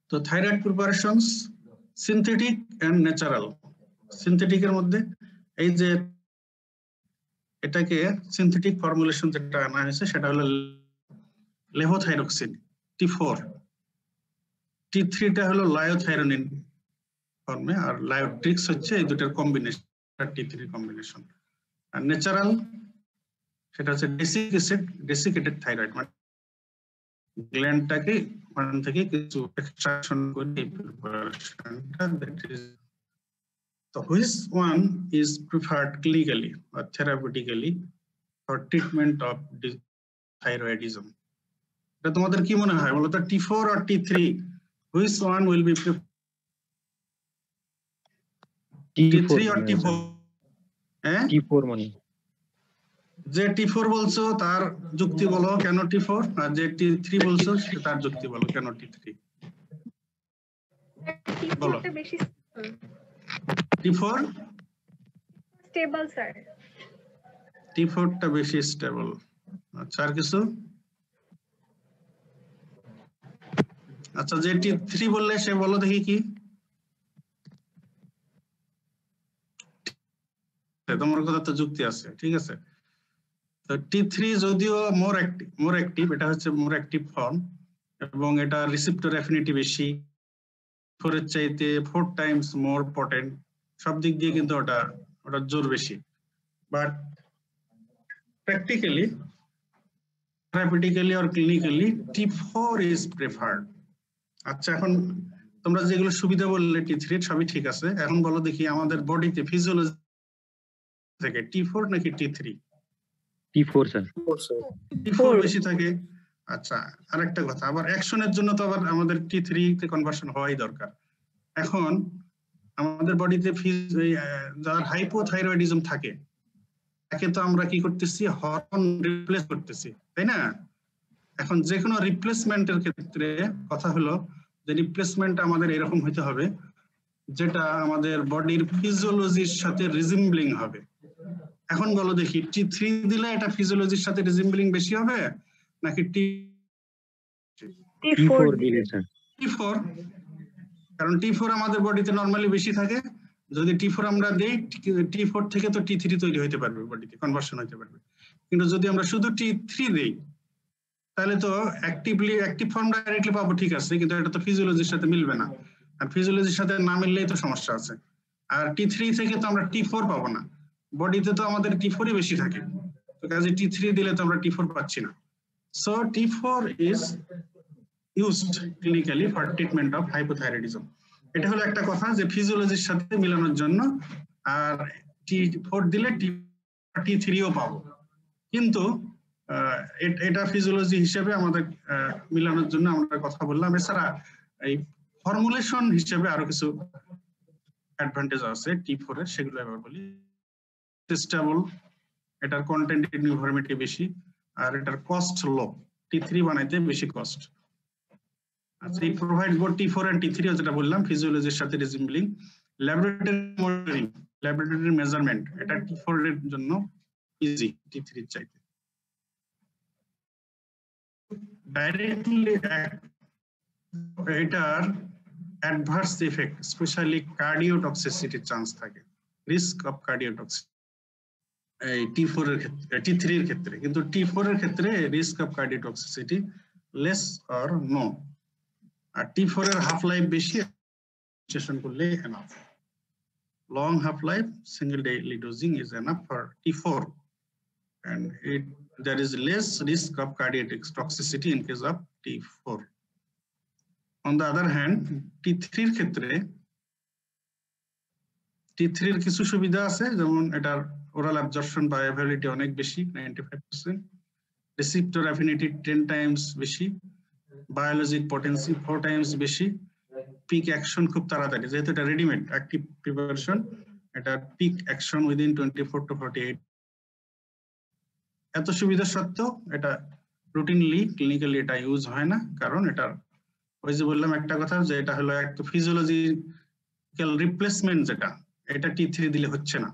Speaker 2: তো thyroid preparations synthetic and natural. সিনথেটিকের মধ্যে এই যে এটাকে সিনথেটিক ফর্মুলেশন যেটা আনা হয়েছে সেটা হলো লেভোথাইরক্সিন T4, T3 টা হলো লায়োথাইরোনিন ফর্মে, আর লায়োট্রিক্স হচ্ছে এই দুটার কম্বিনেশন, T3 কম্বিনেশন। আর ন্যাচারাল সেটা হচ্ছে ডেসিকেটেড থাইরয়েড, মানে গ্ল্যান্ডটাকে ওখান থেকে কিছু এক্সট্রাকশন করে এই প্রিপারেশনটা, দ্যাট ইজ তো which one is preferred clinically or therapeutically for treatment of thyroidism? এটা তোমাদের কি মনে হয় বলো তো, T4 or T3, which one will be preferred? T3 or T4? হ্যাঁ,
Speaker 5: T4 মানে
Speaker 2: যে T4 বলছো তার যুক্তি বলো কেন T4, আর যে T3 বলছো তার যুক্তি বলো কেন T3 বলো।
Speaker 6: T4 টা বেশি
Speaker 2: T4
Speaker 6: স্টেবল স্যার।
Speaker 2: T4 টা বেশি স্টেবল। আচ্ছা, আর কিছু? আচ্ছা, যে T3 বললে সে বলো দেখি কি, তোমার কথা তো যুক্তি আছে, ঠিক আছে। তো T3 যদিও মোর অ্যাক্টিভ, এটা হচ্ছে মোর অ্যাক্টিভ ফর্ম এবং এটা রিসেপ্টর অ্যাফিনিটি বেশি, 4 এর চাইতে 4 টাইমস মোর পটেন্ট, সব দিক দিয়ে কিন্তু ওটা জোর বেশি। But practically, therapeutically or clinically T4 is preferred. আচ্ছা, এখন তোমরা যেগুলো সুবিধা বললে T3 সবই ঠিক আছে, এখন বলো দেখি আমাদের বডিতে ফিজিওলজি থেকে T4 নাকি T3?
Speaker 5: T4 sir.
Speaker 2: T4 বেশি থাকে। আচ্ছা, আরেকটা কথা, আবার অ্যাকশনের জন্য তো আবার আমাদের T3 তে কনভার্সন হওয়াই দরকার। এখন আমাদের বডিতে যারা হাইপোথাইরয়েডিজম থাকে তাকে তো আমরা কি করতেছি, হরমোন রিপ্লেস করতেছি, তাই না? এখন যে কোনো রিপ্লেসমেন্টের ক্ষেত্রে কথা হলো যে রিপ্লেসমেন্ট আমাদের এরকম হতে হবে যেটা আমাদের বডির ফিজিওলজির সাথে রিজেম্বলিং হবে। এখন বলো দেখি T3 দিলে এটা ফিজিওলজির সাথে রিজেম্বলিং বেশি হবে নাকি
Speaker 5: T4 দিলে স্যার।
Speaker 2: T4, কারণ T4 আমাদের বডিতে নরমালি বেশি থাকে। যদি T4 আমরা দেই, T4 থেকে তো T3 তৈরি হতে পারবে, বডিতে কনভার্সন হতে পারবে। কিন্তু যদি আমরা শুধু T3 দেই তাহলে তো অ্যাক্টিভ ফর্ম ডাইরেক্টলি পাবো, ঠিক আছে, কিন্তু এটা তো ফিজিওলজির সাথে মিলবে না, আর ফিজিওলজির সাথে না মিললেই তো সমস্যা আছে। আর T3 থেকে তো আমরা T4 পাবো না, বডিতে তো আমাদের T4ই বেশি থাকে, তো কাজে T3 দিলে তো আমরা T4 পাচ্ছি না। So T4 is used clinically for treatment of hypothyroidism. এটা হলো একটা কথা যে ফিজিওলজির সাথে মিলানোর জন্য, আর T4 দিলে T3ও পাবো, কিন্তু এটা ফিজিওলজি হিসেবে আমাদের মিলানোর জন্য আমরা কথা বললাম। এছাড়া এই ফর্মুলেশন হিসেবে আরো কিছু অ্যাডভান্টেজ আছে T4 এর, সেগুলো এবার বলি। স্টেবল, এটার কন্টেন্ট ইউনিফর্মিটি বেশি, আর এটার কস্ট লো, T3 বানাইতে বেশি কস্ট। আচ্ছা, এই provide both T4 and T3 যেটা বললাম ফিজিওলজির সাথে রিজেম্বলিং। ল্যাবরেটরি মনিটরিং, ল্যাবরেটরি মেজারমেন্ট, এটা T4 এর জন্য ইজি T3 এর চাইতে। ডাইরেক্টলি এটার অ্যাডভার্স ইফেক্ট, স্পেশালি কার্ডিওটক্সিসিটির চান্স থাকে, রিস্ক অফ কার্ডিওটক্সিসিটি এই T4 এর ক্ষেত্রে, T3 এর ক্ষেত্রে, কিন্তু T4 এর ক্ষেত্রে risk of cardiotoxicity less or no. আর T4 এর হাফ লাইফ বেশি, সেশন করলে enough. Long half life, single daily dosing is enough for T4, and there is less risk of cardiac toxicity in case of T4. On the other hand, T3 এর ক্ষেত্রে T3 এর কিছু সুবিধা আছে, যেমন এটার ওরাল অ্যাবজর্পশন বায়োঅ্যাভেবিলিটি অনেক বেশি, 95%, রিসেপ্টর অ্যাফিনিটি 10 টাইমস বেশি, বায়োলজিক পটেন্সি 4 টাইমস বেশি, পিক অ্যাকশন খুব তাড়াতাড়ি, যেহেতু এটা রেডিমেড অ্যাক্টিভ প্রিপারেশন, এটা পিক অ্যাকশন উইদিন 24 to 48। এত সুবিধা সত্ত্বেও এটা রুটিনলি ক্লিনিক্যালি এটা ইউজ হয় না, কারণ এটা ওই যে বললাম একটা কথা যে এটা হলো একটা ফিজিওলজিক্যাল রিপ্লেসমেন্ট, যেটা এটা T3 দিলে হচ্ছে না,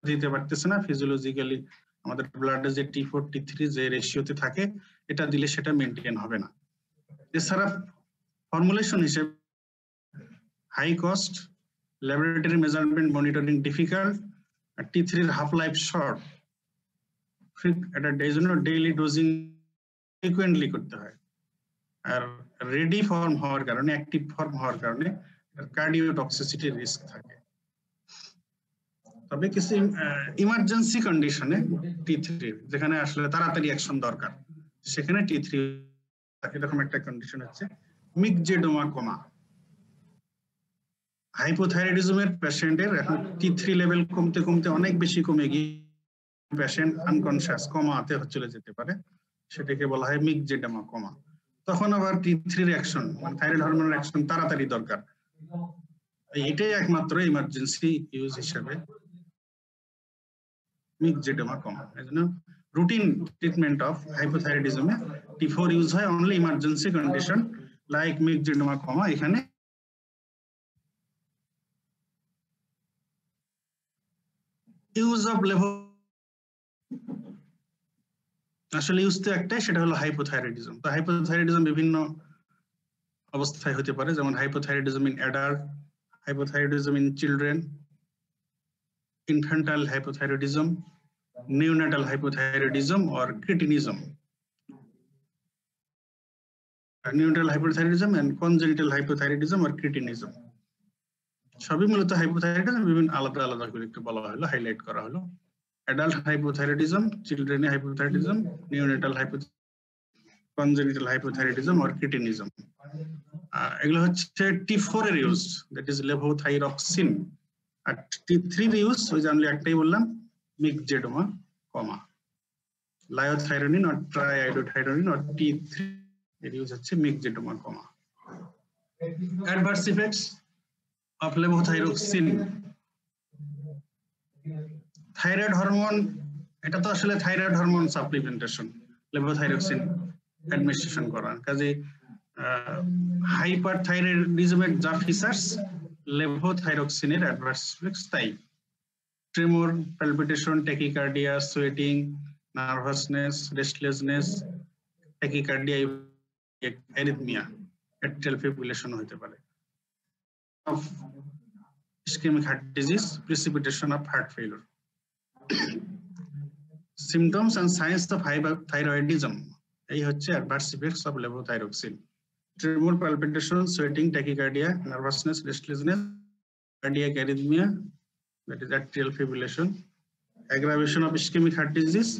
Speaker 2: দিতে পারতেছে না। ফিজিওলজিক্যালি আমাদের ব্লাডে যে T4 T3 যে রেশিওতে থাকে, এটা দিলে সেটা মেনটেন হবে না। এছাড়া ফর্মুলেশন হিসেবে high cost, laboratory measurement monitoring difficult, আর T3 এর হাফ লাইফ শর্ট, এটা এই জন্য ডেইলি ডোজিং ফ্রিকুয়েন্টলি করতে হয়। আর রেডি ফর্ম হওয়ার কারণে, অ্যাক্টিভ ফর্ম হওয়ার কারণে কার্ডিওটক্সিসিটির রিস্ক থাকে। তবে কিছু ইমার্জেন্সি কন্ডিশনে T3 যেখানে আসলে তাড়াতাড়ি অ্যাকশন দরকার, সেখানে T3 এরকম একটা কন্ডিশন হচ্ছে মিগজেডোমা কোমা। হাইপোথাইরয়েডিজমের পেশেন্টের এখন T3 লেভেল কমতে কমতে অনেক বেশি কমে গিয়ে পেশেন্ট আনকনশিয়াস কোমাতে চলে যেতে পারে, সেটাকে বলা হয় মিগজেডোমা কোমা। তখন আবার T3 এর অ্যাকশন, মানে থাইরয়েড হরমোনের অ্যাকশন তাড়াতাড়ি দরকার। এটাই একমাত্র ইমার্জেন্সি ইউজ হিসেবে মিগজেডোমা কোমা। এজন্য রুটিন ট্রিটমেন্ট অফ হাইপোথাইরয়েডিজমে T4 ইউজ হয় only emergency condition like myxoedema coma. এখানে ইউজ অফ লেভো আসলে ইউজ তো একটাই, সেটা হলো হাইপোথাইরয়েডিজম। তো হাইপোথাইরয়েডিজম বিভিন্ন অবস্থায় হতে পারে, যেমন hypothyroidism in adult, hypothyroidism in children, infantile hypothyroidism, neonatal hypothyroidism or cretinism. Neonatal hypothyroidism and congenital hypothyroidism or cretinism সবই মূলত হাইপোথাইরয়েডিজম, বিভিন্ন আলাদা আলাদা করে একটু বলা হলো, হাইলাইট করা হলো। Adult hypothyroidism, children hypothyroidism, neonatal congenital hypothyroidism or cretinism। এগুলো হচ্ছে T4 এর ইউজ, দ্যাট ইজ লেভোথাইরক্সিন। আর T3 এর ইউজ ওই যে আমি একটাই বললাম, myxoedema coma. Liothyronine or triiodothyronine or T3 এর ইউজ হচ্ছে myxoedema coma. Adverse effects of levothyroxine. Thyroid hormone, এটা তো আসলে thyroid hormone supplementation, levothyroxine administration করা। কাজে হাইপারথাইরয়েডিজমের যা ফিচার্স, লেভোথাইরক্সিনের অ্যাডভার্স ইফেক্টস তাই। Tremor, palpitation, tachycardia, sweating, nervousness, restlessness, tachycardia, arrhythmia, atrial fibrillation হতে পারে। Of ischaemic heart disease, precipitation of heart failure. Symptoms and signs of hypothyroidism, এই হচ্ছে adverse effects of levothyroxine. Tremor, palpitation, sweating, tachycardia, nervousness, restlessness, cardiac arrhythmia, that is atrial fibrillation, aggravation of ischemic heart disease,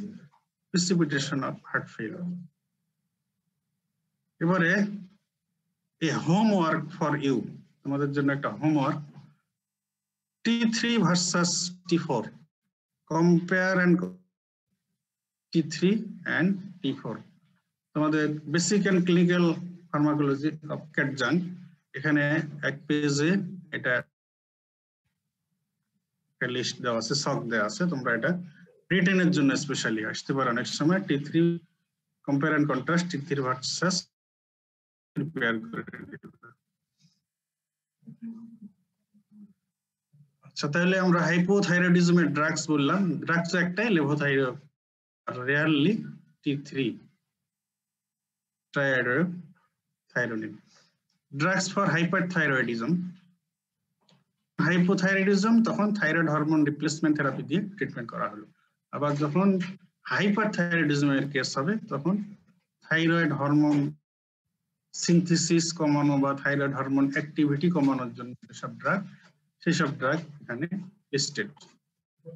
Speaker 2: precipitation of heart failure. এবারে এই homework for you, তোমাদের জন্য একটা homework. T3 versus T4, compare and T3 and T4। তোমাদের basic and clinical pharmacology of Katzung, এখানে এক পেজে এটা লিস্ট দেওয়া আছে, সক দেওয়া আছে। তোমরা এটা রিটেনের জন্য স্পেশালি আসতে পারো অনেক সময়। T3 compare and contrast, T3 versus prepare করে। আচ্ছা, তাহলে আমরা হাইপোথাইরয়েডিজমের ড্রাগস বললাম। ড্রাগস একটাই, লেভোথাইরয়েড, আর rarely T3 triiodothyronine. Drugs for hyperthyroidism, hypothyroidism তখন থাইরয়েড হরমোন রিপ্লেসমেন্ট থেরাপি দিয়ে ট্রিটমেন্ট করা হলো। আবার যখন হাইপারথাইরয়েডিজমের কেস হবে, তখন থাইরয়েড হরমোন সিনথেসিস কমানো বা থাইরয়েড হরমোন অ্যাক্টিভিটি কমানোর জন্য সেসব ড্রাগ এখানে লিস্টেড।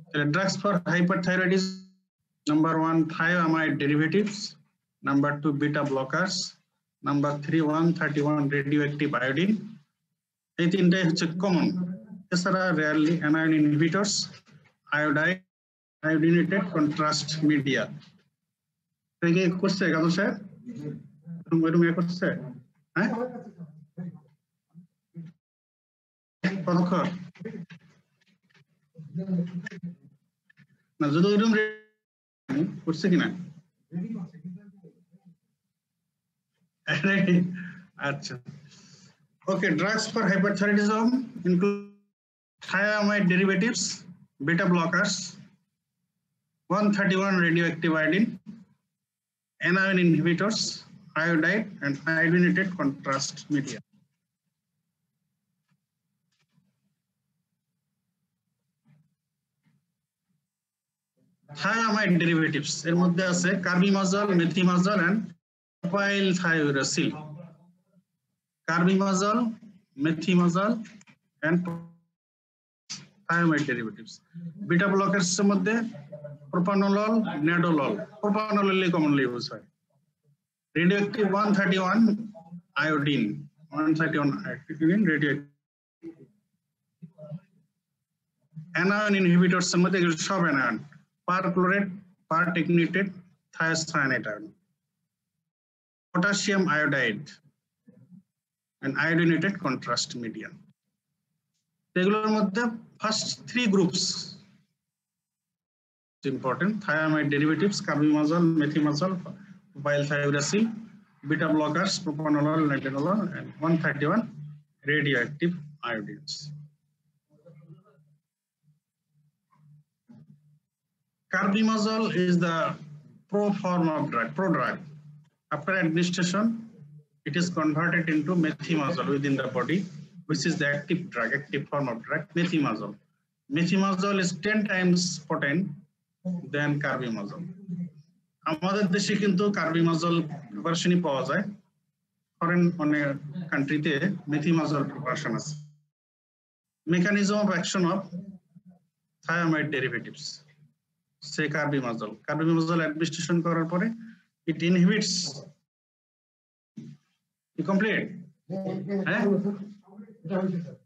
Speaker 2: তাহলে drugs for hyperthyroidism, number 1 thioamide derivatives, number 2 beta blockers, number 3 131 radioactive iodine. এই তিনটাই হচ্ছে কমন। এছাড়া rarely anion inhibitors, iodinated contrast media. এটা করছে কাজল সাহেব, এরকম করছে? হ্যাঁ, পদক্ষেপ না, যদি ওইরকম করছে কিনা Ready? আচ্ছা। Okay, drugs for hyperthyroidism include thiamide derivatives, beta blockers, 131 radioactive iodine, anion inhibitors, iodide, and iodinated contrast media. Thiamide derivatives এর মধ্যে আছে carbimazole, methimazole and propylthiouracil. Carbimazole, methimazole and thiamide derivatives. Beta blockers এর মধ্যে propranolol, nadolol. Propranolol commonly used হয়. Radioactive 131 iodine, 131 iodine radioactive. Anion inhibitors এর মধ্যে এগুলো সব anion. Perchlorate, pertechnetate, thiocyanate ion, potassium iodide, and iodinated contrast media. এগুলোর মধ্যে first three groups is important: thiamide derivatives, carbimazole, methimazole, propylthiouracil, beta blockers, propranolol, nadolol, and 131 radioactive iodines. Carbimazole is the prodrug. After administration, it is converted into methimazole within the body, which is the active form of drug, methimazole. Methimazole is 10 times potent than carbimazole. আমাদের দেশে কিন্তু carbimazole প্রিপারেশনই পাওয়া যায়, foreign অনেক কান্ট্রিতে methimazole preparation আছে। Mechanism of action of thiamide derivatives. Say carbimazole. Carbimazole administration করার পরে it inhibits. You complete? হ্যাঁ,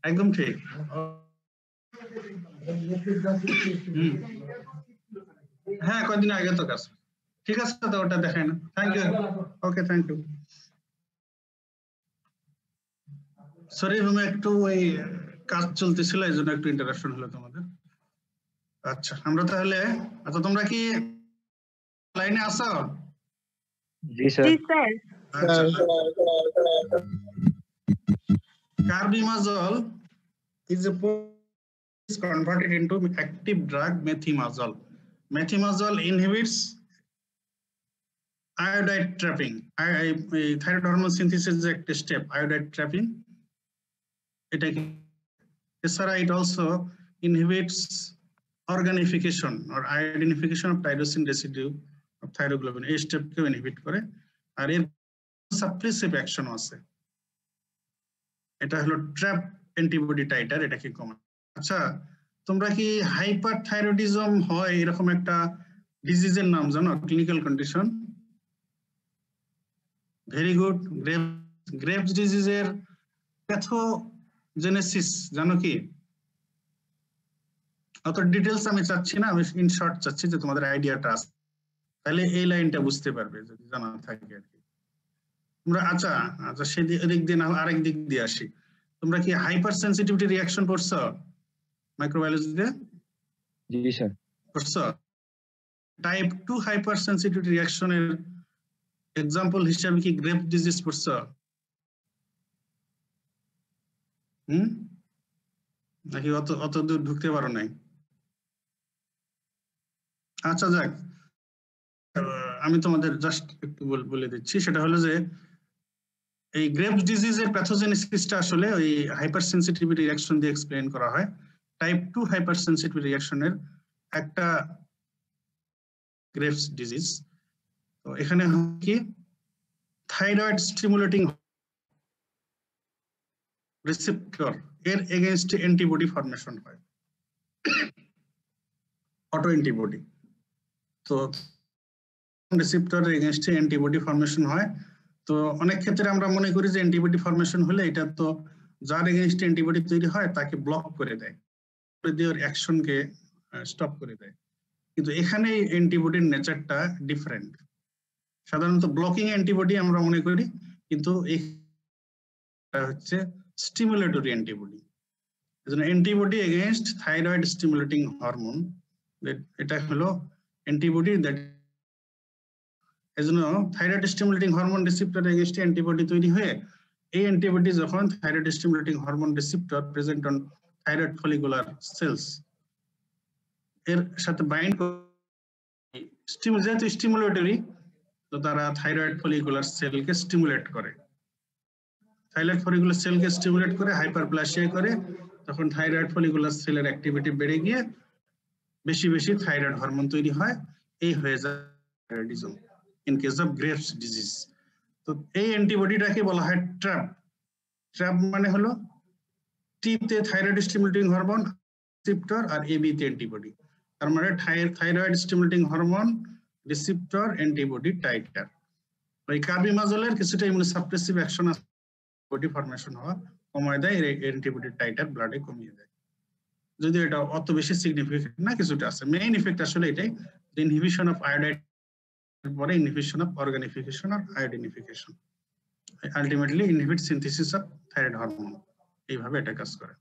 Speaker 2: একদম ঠিক। হ্যাঁ, কয়েকদিন আগে তো কাজ। ঠিক আছে, তো ওটা দেখাই না। Thank you. Okay, thank you. Sorry, রুমে একটু ওই কাজ চলতেছিল, এই জন্য একটু ইন্টারাপশন হলো তোমাদের। আচ্ছা, আমরা তাহলে, আচ্ছা তোমরা কি লাইনে আছো?
Speaker 5: জি স্যার।
Speaker 4: জি স্যার।
Speaker 2: আচ্ছা, carbimazole is converted into active drug methimazole. Methimazole inhibits iodide trapping. Thyroid hormone synthesis is a step, iodide trapping. It also inhibits organification or iodinification of tyrosine residue of thyroglobulin. এই স্টেপকেও inhibit করে, আর এর suppressive action আছে। এটা হলো trap antibody titre, এটা কি common. আচ্ছা, তোমরা কি হাইপারথাইরয়েডিজম হয় এরকম একটা ডিজিজের নাম জানো, clinical condition? Very good. Graves ডিজিজের প্যাথোজেনেসিস জানো কি? অত ডিটেলস আমি চাচ্ছি না, আমি ইন শর্ট চাচ্ছি যে তোমাদের আইডিয়াটা আছে, তাহলে এই লাইনটা বুঝতে পারবে যদি জানা থাকে আর কি। তোমরা আচ্ছা সেদিক দিয়ে না, আরেক দিক দিয়ে আসি। তোমরা কি হাইপার সেন্সিটিভিটি রিঅ্যাকশন পড়ছো মাইক্রোবায়োলজিতে?
Speaker 5: জি স্যার।
Speaker 2: পড়ছো? টাইপ 2 হাইপার সেন্সিটিভিটি রিঅ্যাকশনের এক্সাম্পল হিসেবে কি গ্রেভ ডিজিজ পড়ছো? নাকি অত দূর ঢুকতে পারো নাই? আচ্ছা যাক, আমি তোমাদের জাস্ট একটু বলে দিচ্ছি। সেটা হলো যে এই গ্রেভস ডিজিজের প্যাথোজেনেসিসটা আসলে ওই হাইপার সেন্সিটিভিটি রিঅ্যাকশন দিয়ে এক্সপ্লেইন করা হয়। টাইপ 2 হাইপার সেন্সিটিভিটি রিঅ্যাকশনের একটা গ্রেভস ডিজিজ। তো এখানে কি থাইরয়েড স্টিমুলেটিং রিসেপ্টর এর এগেইনস্ট অ্যান্টিবডি ফর্মেশন হয়, অটো অ্যান্টিবডি। তো রিসেপ্টরের এগেইনস্টে অ্যান্টিবডি ফর্মেশন হয়। তো অনেক ক্ষেত্রে আমরা মনে করি যে অ্যান্টিবডি ফর্মেশন হলে এটা তো যার এগেইনস্টে অ্যান্টিবডি তৈরি হয় তাকে ব্লক করে দেয়, ওর অ্যাকশনকে স্টপ করে দেয়। কিন্তু এখানে অ্যান্টিবডির নেচারটা ডিফারেন্ট। সাধারণত ব্লকিং অ্যান্টিবডি আমরা মনে করি, কিন্তু এটা হচ্ছে স্টিমুলেটরি অ্যান্টিবডি। এজন্য antibody against thyroid stimulating hormone, এটা হলো অ্যান্টিবডি দ্যাট এজন্য thyroid stimulating hormone receptor against antibody তৈরি হয়ে এই অ্যান্টিবডি যখন thyroid stimulating hormone receptor present on thyroid follicular cells এর সাথে বাইন্ড যেহেতু স্টিমুলেটরি, তো তারা থাইরয়েড ফলিকুলার সেলকে স্টিমুলেট করে, থাইরয়েড ফলিকুলার সেলকে স্টিমুলেট করে হাইপারপ্লাসিয়া করে, তখন থাইরয়েড ফলিকুলার সেলের অ্যাক্টিভিটি বেড়ে গিয়ে বেশি বেশি থাইরয়েড হরমোন তৈরি হয়, এই হয়ে যায় thyroidism in case of graves disease. তো এই অ্যান্টিবডিটাকে বলা হয় ট্র্যাপ। ট্র্যাপ মানে হলো টিতে থাইরয়েড স্টিমুলেটিং হরমোন রিসেপ্টর আর এবি তে অ্যান্টিবডি, তার মানে thyroid stimulating hormone receptor antibody titre. ওই কার্বিমাজলের কিছুটা ইমিউনোসাপ্রেসিভ অ্যাকশন আছে, বডি ফরমেশন হওয়া কমায় দেয়, অ্যান্টিবডি টাইটার ব্লাডে কমিয়ে দেয়। যদিও এটা অত বেশি সিগনিফিকেন্ট না, কিছুটা আছে। মেইন ইফেক্ট আসলে এটাই, যে ইনহিবিশন অফ আয়োডাইড পরে ইনহিবিশন অফ অর্গানিফিকেশন আর iodinification, ultimately inhibit synthesis of thyroid hormone, এইভাবে এটা কাজ করে।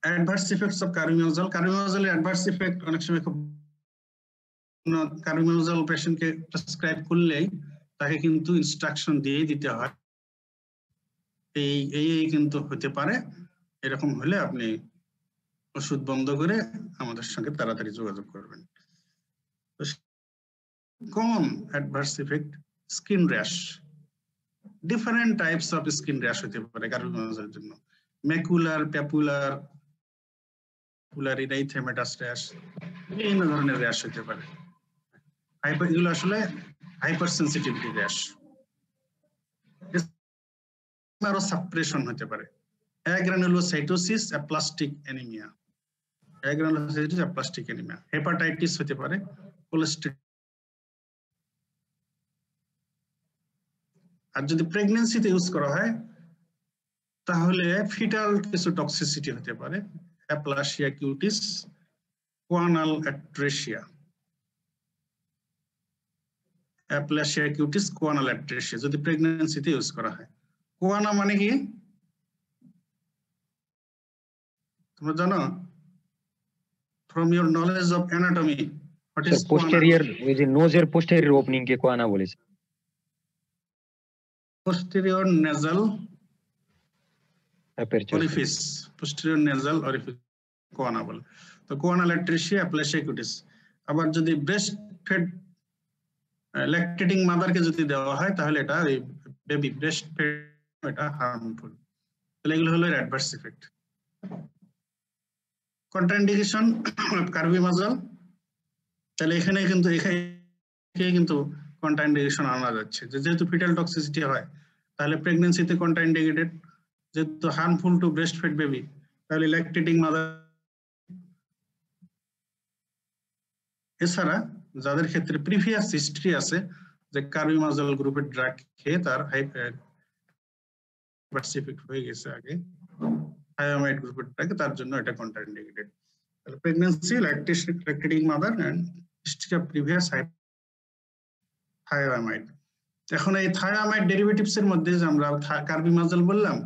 Speaker 2: Adverse effects of carbimazole. কার্বিমাজলের অ্যাডভার্স ইফেক্ট অনেক সময় খুব, কার্বিমাজল পেশেন্টকে প্রেসক্রাইব করলেই তাকে কিন্তু ইনস্ট্রাকশন দিয়ে দিতে হয়, এই কিন্তু হতে পারে, এরকম হলে আপনি ওষুধ বন্ধ করে আমাদের সঙ্গে তাড়াতাড়ি যোগাযোগ করবেন। Common adverse effect, skin rash. Different types of skin rash হতে পারে কার্বিমাজলের জন্য, ম্যাকুলার, প্যাপুলার, পুলারিনাইথেমেটাস র্যাশ, বিভিন্ন ধরনের র্যাশ হতে পারে। এগুলো আসলে হাইপার সেন্সিটিভিটি র্যাশ। আরো সাপ্রেশন হতে পারে, agranulocytosis, aplastic anaemia, agranulocytosis, aplastic anaemia, hepatitis হতে পারে, কোলেস্টেরল। আর যদি প্রেগন্যান্সিতে ইউজ করা হয় তাহলে ফিটাল কিছু টক্সিসিটি হতে পারে, aplasia cutis, choanal atresia, aplasia cutis, choanal atresia যদি প্রেগন্যান্সিতে ইউজ করা হয়। কোয়ানা মানে কি তোমরা জানো? From your knowledge of anatomy, what is
Speaker 5: posterior, ওই যে নোজের পোস্টেরিয়র ওপেনিং কে কোয়ানা বলেছে।
Speaker 2: posterior nasal orifice, posterior nasal orifice কোয়ানা বলে। তো কোয়ানাল অ্যাট্রেসিয়া, অ্যাপ্লাসিয়া কিউটিস। আবার যদি ব্রেস্ট ফেড ল্যাকটেটিং মাদারকে যদি দেওয়া হয় তাহলে এটা বেবি ব্রেস্ট ফেড, এটা হার্মফুল। তাহলে এগুলো হলো অ্যাডভার্স ইফেক্ট। কন্ট্রাইন্ডিকেশন অফ কার্বিমাজল, তাহলে এখানে কিন্তু কন্ট্রাইন্ডিকেশন আনা যাচ্ছে, যেহেতু ফিটাল টক্সিসিটি হয় তাহলে প্রেগন্যান্সিতে কন্ট্রাইন্ডিকেটেড, যেহেতু harmful to breast fed baby তাহলে ল্যাকটেটিং মাদার। এছাড়া যাদের ক্ষেত্রে প্রিভিয়াস হিস্ট্রি আছে যে কার্বিমাজল গ্রুপের ড্রাগ খেয়ে তার হাইপারসিফিক হয়ে গেছে আগে থায়ামাইড গ্রুপের ড্রাগ, তার জন্য এটা কন্ট্রাইন্ডিকেটেড। তাহলে pregnancy, lactating mother and history of previous thioamide. এখন এই থায়ামাইড ডেরিভেটিভস এর মধ্যে যে আমরা কার্বিমাজল বললাম,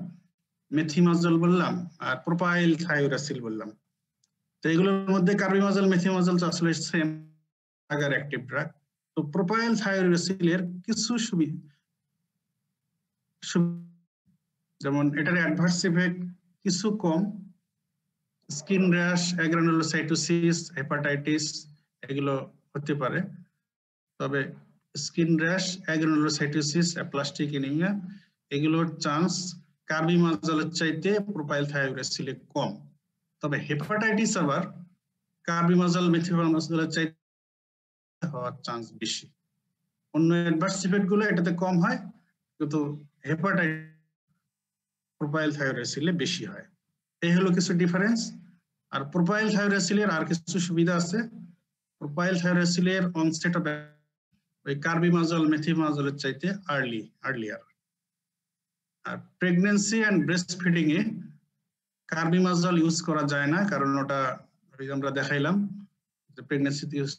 Speaker 2: মেথিমাজল বললাম, আর প্রোপাইল থায়োরাসিল বললাম, তো এগুলোর মধ্যে কার্বিমাজল, মেথিমাজল তো আসলে সেম আগার অ্যাক্টিভ ড্রাগ। তো প্রোপাইল থায়োরাসিলের কিছু সুবিধা, যেমন এটার অ্যাডভার্স ইফেক্ট কিছু কম, স্কিন র্যাশ, অ্যাগ্রানুলোসাইটোসিস, হেপাটাইটিস এগুলো হতে পারে, তবে skin rash, agranulocytosis, aplastic anaemia এগুলোর চান্স কার্বিমাজলের চাইতে প্রোপাইল থায়োরাসিলে কম। তবে হেপাটাইটিস আবার কার্বিমাজল, মেথিমাজলের চাইতে হওয়ার চান্স বেশি। অন্য অ্যাডভার্স ইফেক্ট গুলো এটাতে কম হয়, কিন্তু হেপাটাইটিস প্রোপাইল থায়োরাসিলে বেশি হয়। এই হলো কিছু ডিফারেন্স। আর প্রোপাইল থায়োরাসিলের আর কিছু সুবিধা আছে। প্রোপাইল থায়োরাসিলের অনসেট অফ ওই কার্বিমাজল, মেথিমাজলের চাইতে আর্লিয়ার। আর প্রেগন্যান্সি এন্ড ব্রেস্ট ফিডিং এ কার্বিমাজল ইউজ করা যায় না, কারণ ওটা আমরা দেখাইলাম যে প্রেগন্যান্সিতে ইউজ,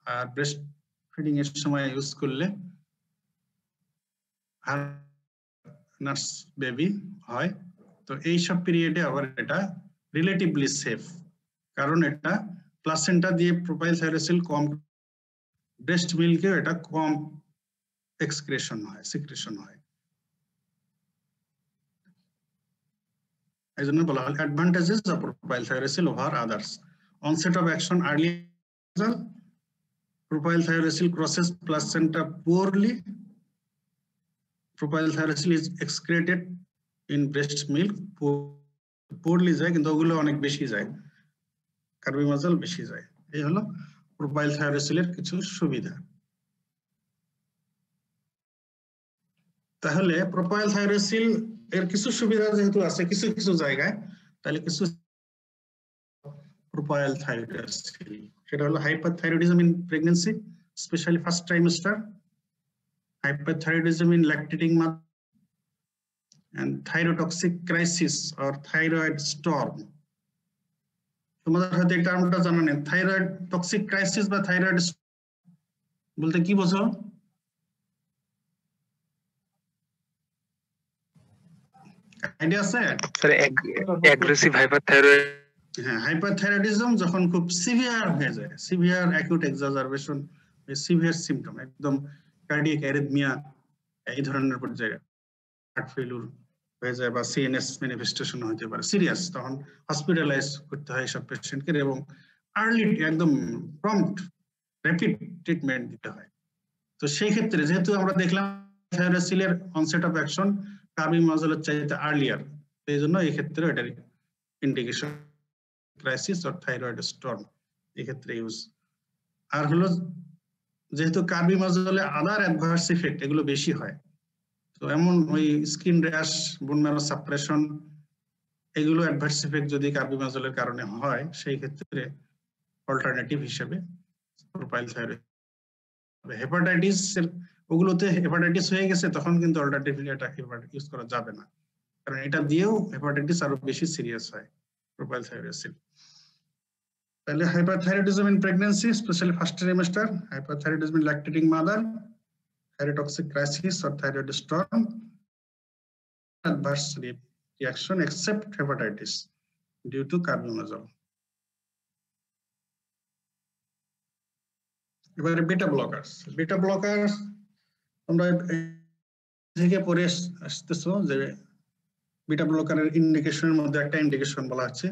Speaker 2: আর ব্রেস্ট ফিডিং এর সময় ইউজ করলে নার্স বেবি হয়। তো এই সব পিরিয়ডে আবার এটা রিলেটিভলি সেফ, কারণ এটা প্লাসেন্টা দিয়ে প্রোপাইল থায়োরাসিল কম ব্রেস্ট মিল্কে এটা কম সিক্রেশন হয়। এই জন্য বলা হয় advantages of propylthiouracil over others. Onset of action early, propylthyrosol crosses placenta poorly. Propylthyrosol is excreted in breast milk poorly যায়, কিন্তু ওগুলো অনেক বেশি যায়, কার্বিমাজল বেশি যায়। এই হলো প্রোপাইলথাইরোসিলের কিছু সুবিধা। তাহলে প্রোপাইলথাইরোসিল এর কিছু সুবিধা যেহেতু আছে কিছু কিছু জায়গায়, তাহলে কিছু প্রোপাইলথাইরোসিল সেটা হলো hyperthyroidism in pregnancy, especially first trimester, hyperthyroidism in lactating mother, and thyrotoxic crisis or thyroid storm. তোমাদের হয়তো এই টার্মটা জানা নেই, থাইরয়েড টক্সিক ক্রাইসিস বা থাইরয়েড বলতে কি বোঝো? আইডিয়া আছে
Speaker 3: স্যার? Aggressive hyperthyroid.
Speaker 2: হ্যাঁ, হাইপারথাইরয়েডিজম যখন খুব সিভিয়ার হয়ে যায়, severe acute exacerbation, severe symptom, একদম কার্ডিয়াক অ্যারিথমিয়া এই ধরনের পর্যায়ে, হার্ট ফেলিউর হয়ে যায় বা সিএনএস ম্যানিফেস্টেশন হতে পারে, সিরিয়াস, তখন হসপিটালাইজ করতে হয় সব পেশেন্টকে এবং আর্লি একদম প্রম্পট র্যাপিড ট্রিটমেন্ট দিতে হয়। তো সেই ক্ষেত্রে যেহেতু আমরা দেখলাম থাইরোসিলের অনসেট অফ অ্যাকশন কার্বিমাজলের চাইতে আর্লিয়ার, এই জন্য এই ক্ষেত্রে এটার indication crisis or thyroid storm এই ক্ষেত্রে ইউজ। আর হলো যেহেতু কার্বিমাজলে আদার অ্যাডভার্স ইফেক্ট এগুলো বেশি হয়, তো এমন ওই skin rash, bone marrow suppression, এগুলো অ্যাডভার্স ইফেক্ট যদি কার্বিমাজলের কারণে হয়, সেই ক্ষেত্রে অল্টারনেটিভ হিসেবে প্রোপাইলথাইরয়েড। হেপাটাইটিস এর ওগুলোতে হেপাটাইটিস হয়ে গেছে, তখন কিন্তু অল্টারনেটিভলি এটা ইউজ করা যাবে না, কারণ এটা দিয়েও হেপাটাইটিস আরো বেশি সিরিয়াস হয় প্রোপাইলথাইরোসিল। তাহলে hyperthyroidism in pregnancy, especially first trimester, hyperthyroidism in lactating mother, thyrotoxic crisis or thyroid storm, adverse reaction except hepatitis due to carbimazole. এবারে বেটা ব্লকার্স আমরা থেকে পড়ে আসতেছো যে বেটা ব্লকারের ইন্ডিকেশনের মধ্যে একটা ইন্ডিকেশন বলা আছে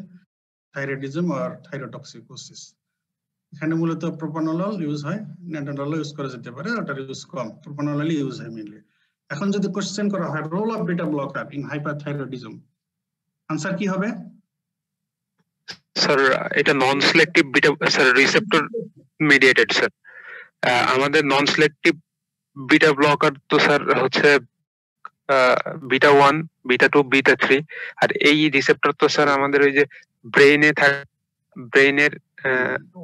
Speaker 2: থাইরয়েডিজম আর থাইরোটক্সিকোসিস। এখানে মূলত প্রোপানোলল ইউজ হয়, ন্যাটানোল ইউজ করা যেতে পারে, ওটার ইউজ কম, প্রোপানোলল ইউজ হয় মেইনলি। এখন যদি কোশ্চেন করা হয় role of beta blocker in hyperthyroidism, answer কি হবে?
Speaker 3: স্যার এটা non selective beta, sir receptor mediated. Sir আমাদের নন সিলেক্টিভ বিটা ব্লকার তো স্যার হচ্ছে বিটা 1, বিটা 2, বিটা 3, আর এই রিসেপ্টর তো স্যার আমাদের ওই যে ব্রেইনের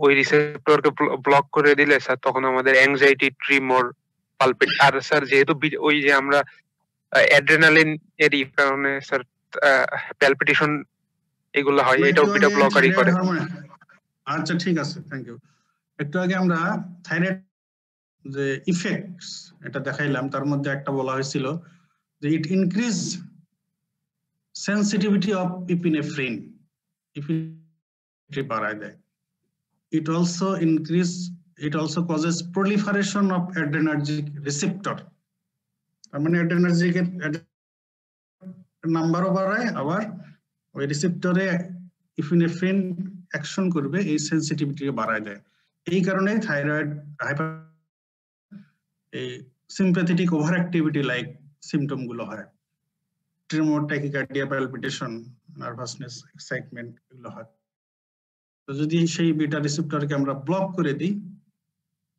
Speaker 3: ওই রিসেপ্টরকে ব্লক করে দিলে স্যার তখন আমাদের অ্যাংজাইটি, ট্রিমর, পালপিট, আর স্যার যেহেতু ওই যে আমরা অ্যাড্রেনালিন এর কারণে স্যার প্যালপিটেশন এগুলো হয়, এটাও বিটা ব্লকারই করে।
Speaker 2: আচ্ছা ঠিক আছে, থ্যাংক ইউ। একটু আগে আমরা থাইরয়েড যে ইফেক্টস এটা দেখাইলাম, তার মধ্যে একটা বলা হয়েছিল যে ইট increase sensitivity of epinephrine, epinephrine বাড়ায় দেয়। It also causes proliferation of adrenergic receptor. তার মানে অ্যাড্রেনার্জিকের নাম্বারও বাড়ায়, আবার ওই রিসেপ্টরে ইপিনেফ্রিন অ্যাকশন করবে, এই সেন্সিটিভিটিকে বাড়ায় দেয়। এই কারণে থাইরয়েড এই sympathetic over activity like symptom গুলো হয়, ট্রিমর, ট্যাকিকার্ডিয়া, প্যালপিটেশন, নার্ভাসনেস, এক্সাইটমেন্ট এগুলো হয়। তো যদি সেই বিটা রিসেপ্টরকে আমরা ব্লক করে দিই,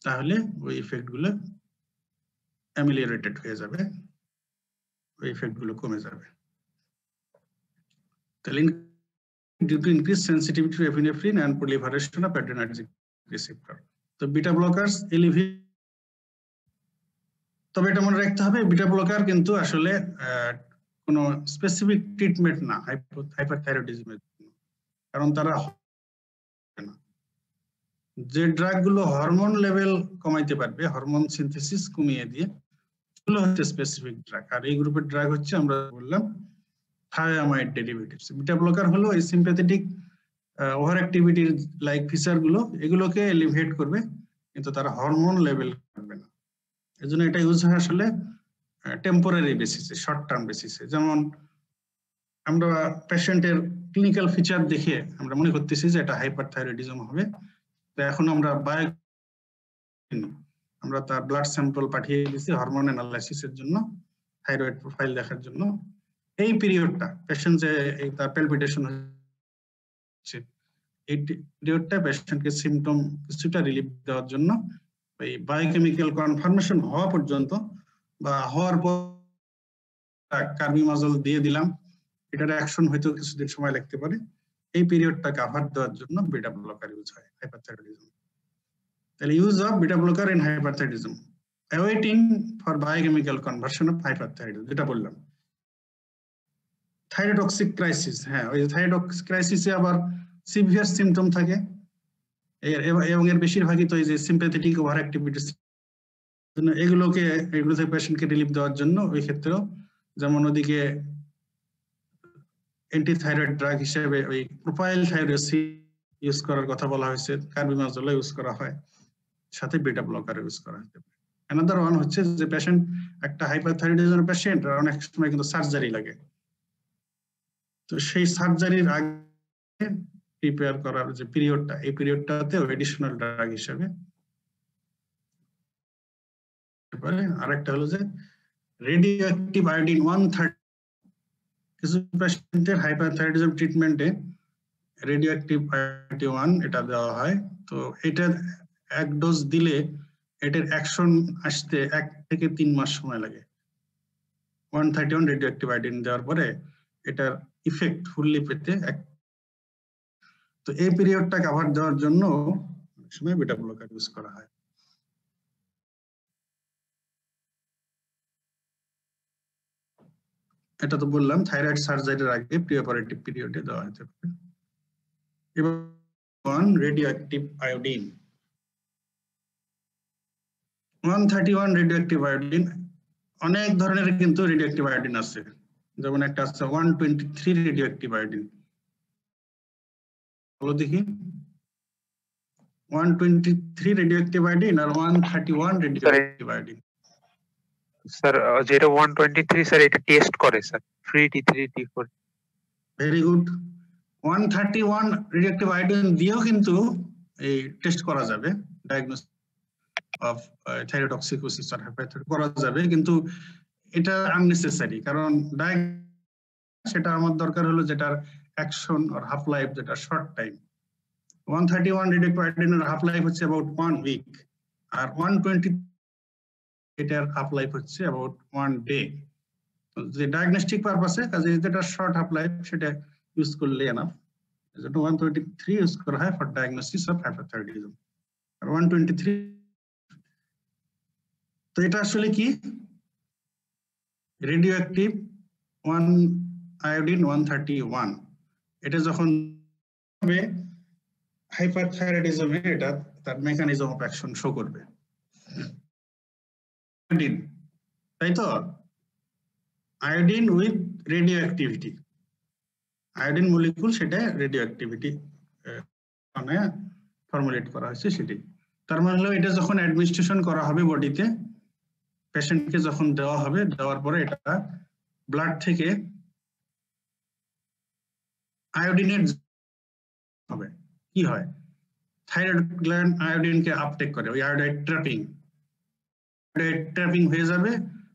Speaker 2: তাহলে ওই ইফেক্ট গুলো অ্যামিলিওরেটেড হয়ে যাবে, ওই ইফেক্ট গুলো কমে যাবে। তাহলে due to increased sensitivity to epinephrine and proliferation of adrenergic receptor, তো বিটা ব্লকারস এলিভেট। তবে এটা মনে রাখতে হবে, বিটা ব্লকার কিন্তু আসলে কোনো স্পেসিফিক ট্রিটমেন্ট না হাইপারথাইরয়েডিজমের জন্য, কারণ তারা যে ড্রাগ গুলো হরমোন লেভেল কমাইতে পারবে, হরমোন সিনথেসিস কমিয়ে দিয়ে, এগুলো হচ্ছে স্পেসিফিক ড্রাগ। আর এই গ্রুপের ড্রাগ হচ্ছে আমরা বললাম থায়ামাইড ডেরিভেটিভস। বিটা ব্লকার হলো এই সিম্প্যাথেটিক ওভার অ্যাক্টিভিটির লাইক ফিচার গুলো, এগুলোকে এলিভেট করবে, কিন্তু তারা হরমোন লেভেল করবে না। এজন্য এটা ইউজ হয় আসলে টেম্পোরারি বেসিসে, শর্ট টার্ম বেসিসে। যেমন আমরা পেশেন্টের ক্লিনিক্যাল ফিচার দেখে আমরা মনে করতেছি যে এটা হাইপারথাইরয়েডিজম হবে, তো এখন আমরা আমরা তার ব্লাড স্যাম্পল পাঠিয়ে দিয়েছি হরমোন অ্যানালাইসিসের জন্য, থাইরয়েড প্রোফাইল দেখার জন্য। এই পিরিয়ডটা পেশেন্ট যে তার প্যালপিটেশন হচ্ছে, এই পিরিয়ডটা পেশেন্টকে সিমটম কিছুটা রিলিফ দেওয়ার জন্য এই বায়োকেমিক্যাল কনফার্মেশন হওয়া পর্যন্ত বা হওয়ার পর কার্বিমাজল দিয়ে দিলাম, এটার অ্যাকশন হয়তো কিছুদিন সময় লাগতে পারে। এই পিরিয়ডটা কভার দেওয়ার জন্য বিটা ব্লকার ইউজ হয় হাইপারথাইরয়েডিজম। তাহলে use of beta blocker in hyperthyroidism, awaiting for biochemical conversion of hyperthyroidism, যেটা বললাম। থাইরোটক্সিক ক্রাইসিস, হ্যাঁ ওই থাইরোটক্সিক ক্রাইসিসে আবার সিভিয়ার সিমটম থাকে, এবং এর বেশিরভাগই তো এই যে সিম্প্যাথেটিক ওভার অ্যাক্টিভিটিস, এগুলো থেকে পেশেন্টকে রিলিফ দেওয়ার জন্য ওই ক্ষেত্রেও যেমন ওদিকে অ্যান্টিথাইরয়েড ড্রাগ হিসেবে ওই প্রোপাইল থাইরোসিন ইউজ করার কথা বলা হয়েছে, কার্বিমাজল ইউজ করা হয়, সাথে বিটা ব্লকার ইউজ করা হতে পারে। অ্যানাদার ওয়ান হচ্ছে যে পেশেন্ট একটা হাইপারথাইরয়েডিজম পেশেন্ট আর অনেক সময় কিন্তু সার্জারি লাগে, তো সেই সার্জারির আগে প্রিপেয়ার করার যে পিরিয়ডটা, এই পিরিয়ডটাতে এডিশনাল ড্রাগ হিসেবে। আরেকটা হলো যে রেডিও অ্যাক্টিভ আয়োডিন 130, কিছু পেশেন্টের হাইপারথাইরয়েডিজম ট্রিটমেন্টে রেডিও অ্যাক্টিভ আয়োডিন 1 এটা দেওয়া হয়। তো এটা এক ডোজ দিলে এটার অ্যাকশন আসতে 1 থেকে 3 মাস সময় লাগে। 131 রেডিও অ্যাক্টিভ আয়োডিন দেওয়ার পরে এটার ইফেক্ট ফুললি পেতে তো এই পিরিয়ডটা কভার দেওয়ার জন্য অনেক সময় বিটা ব্লকার ইউজ করা হয়। এটা তো বললাম থাইরয়েড সার্জারির আগে প্রি অপারেটিভ পিরিয়ডে দেওয়া হতে পারে। এবার radio active iodine 131 radio active iodine, অনেক ধরনের কিন্তু রেডিও অ্যাক্টিভ আয়োডিন আছে। যেমন একটা আছে 123 রেডিও অ্যাক্টিভ আয়োডিন, বলো দেখি 123 রেডিও অ্যাক্টিভ আয়োডিন আর 131 রেডিও অ্যাক্টিভ আয়োডিন।
Speaker 3: স্যার যেটা 123 স্যার এটা টেস্ট করে sir, 3T3 T4।
Speaker 2: Very good. 131 radioactive iodine দিয়েও কিন্তু এই টেস্ট করা যাবে, diagnosis of thyrotoxicosis R hyperthyroid করা যাবে, কিন্তু এটা আননেসেসারি। কারণ সেটা আমার দরকার হলো যেটার অ্যাকশন আর হাফ লাইফ যেটা শর্ট টাইম। 131 রেডিওঅ্যাক্টিভ আয়োডিনের হাফ লাইফ হচ্ছে অ্যাবাউট 1 উইক, আর 120 এটার হাফ লাইফ হচ্ছে অ্যাবাউট 1 ডে। যে ডায়াগনস্টিক পারপাসে কাজে যেটা শর্ট হাফ লাইফ সেটা ইউজ করলে এনাফ। যেটা 123 ইউজ করা হয় ফর ডায়াগনোসিস অফ হাইপারথাইরয়েডিজম, আর 123। তো এটা আসলে কি রেডিও অ্যাক্টিভ 1 আয়োডিন 131, এটা যখন হবে হাইপারথাইরয়েডিজমে এটা তার মেকানিজম অফ অ্যাকশন শো করবে। তাই তো iodine with radio activity, iodine molecule সেটা রেডিও অ্যাক্টিভিটি মানে ফর্মুলেট করা হয়েছে সেটাই। তার মানে হলো এটা যখন অ্যাডমিনিস্ট্রেশন করা হবে বডিতে, পেশেন্টকে যখন দেওয়া হবে, দেওয়ার পরে এটা ব্লাড থেকে আয়োডিনের হবে কি হয়, থাইরয়েড গ্ল্যান্ড আয়োডিনকে আপটেক করে, ওই আয়োডাইড ট্র্যাপিং হয়ে যাবে।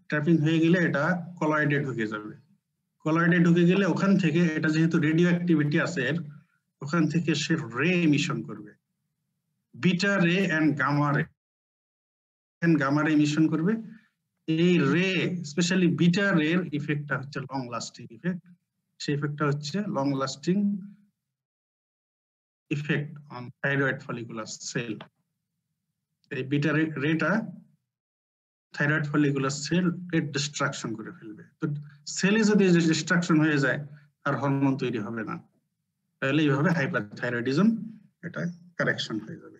Speaker 2: ট্র্যাপিং হয়ে গেলে এটা কলয়েডে ঢুকে যাবে। কলয়েডে ঢুকে গেলে ওখান থেকে এটা যেহেতু রেডিও অ্যাক্টিভিটি আছে এর, ওখান থেকে সে রে এমিশন করবে, বিটা রে এন্ড গামা রে এমিশন করবে। এই রে স্পেশালি বিটা রে এর ইফেক্টটা হচ্ছে লং লাস্টিং ইফেক্ট। সেই ইফেক্টটা হচ্ছে long lasting effect on thyroid follicular cell. এই বিটা রেটা থাইরয়েড ফলিকুলার সেল এর ডিস্ট্রাকশন করে ফেলবে। তো সেলে যদি ডিস্ট্রাকশন হয়ে যায় আর হরমোন তৈরি হবে না, তাহলে এইভাবে হাইপারথাইরয়েডিজম এটা কারেকশন হয়ে যাবে।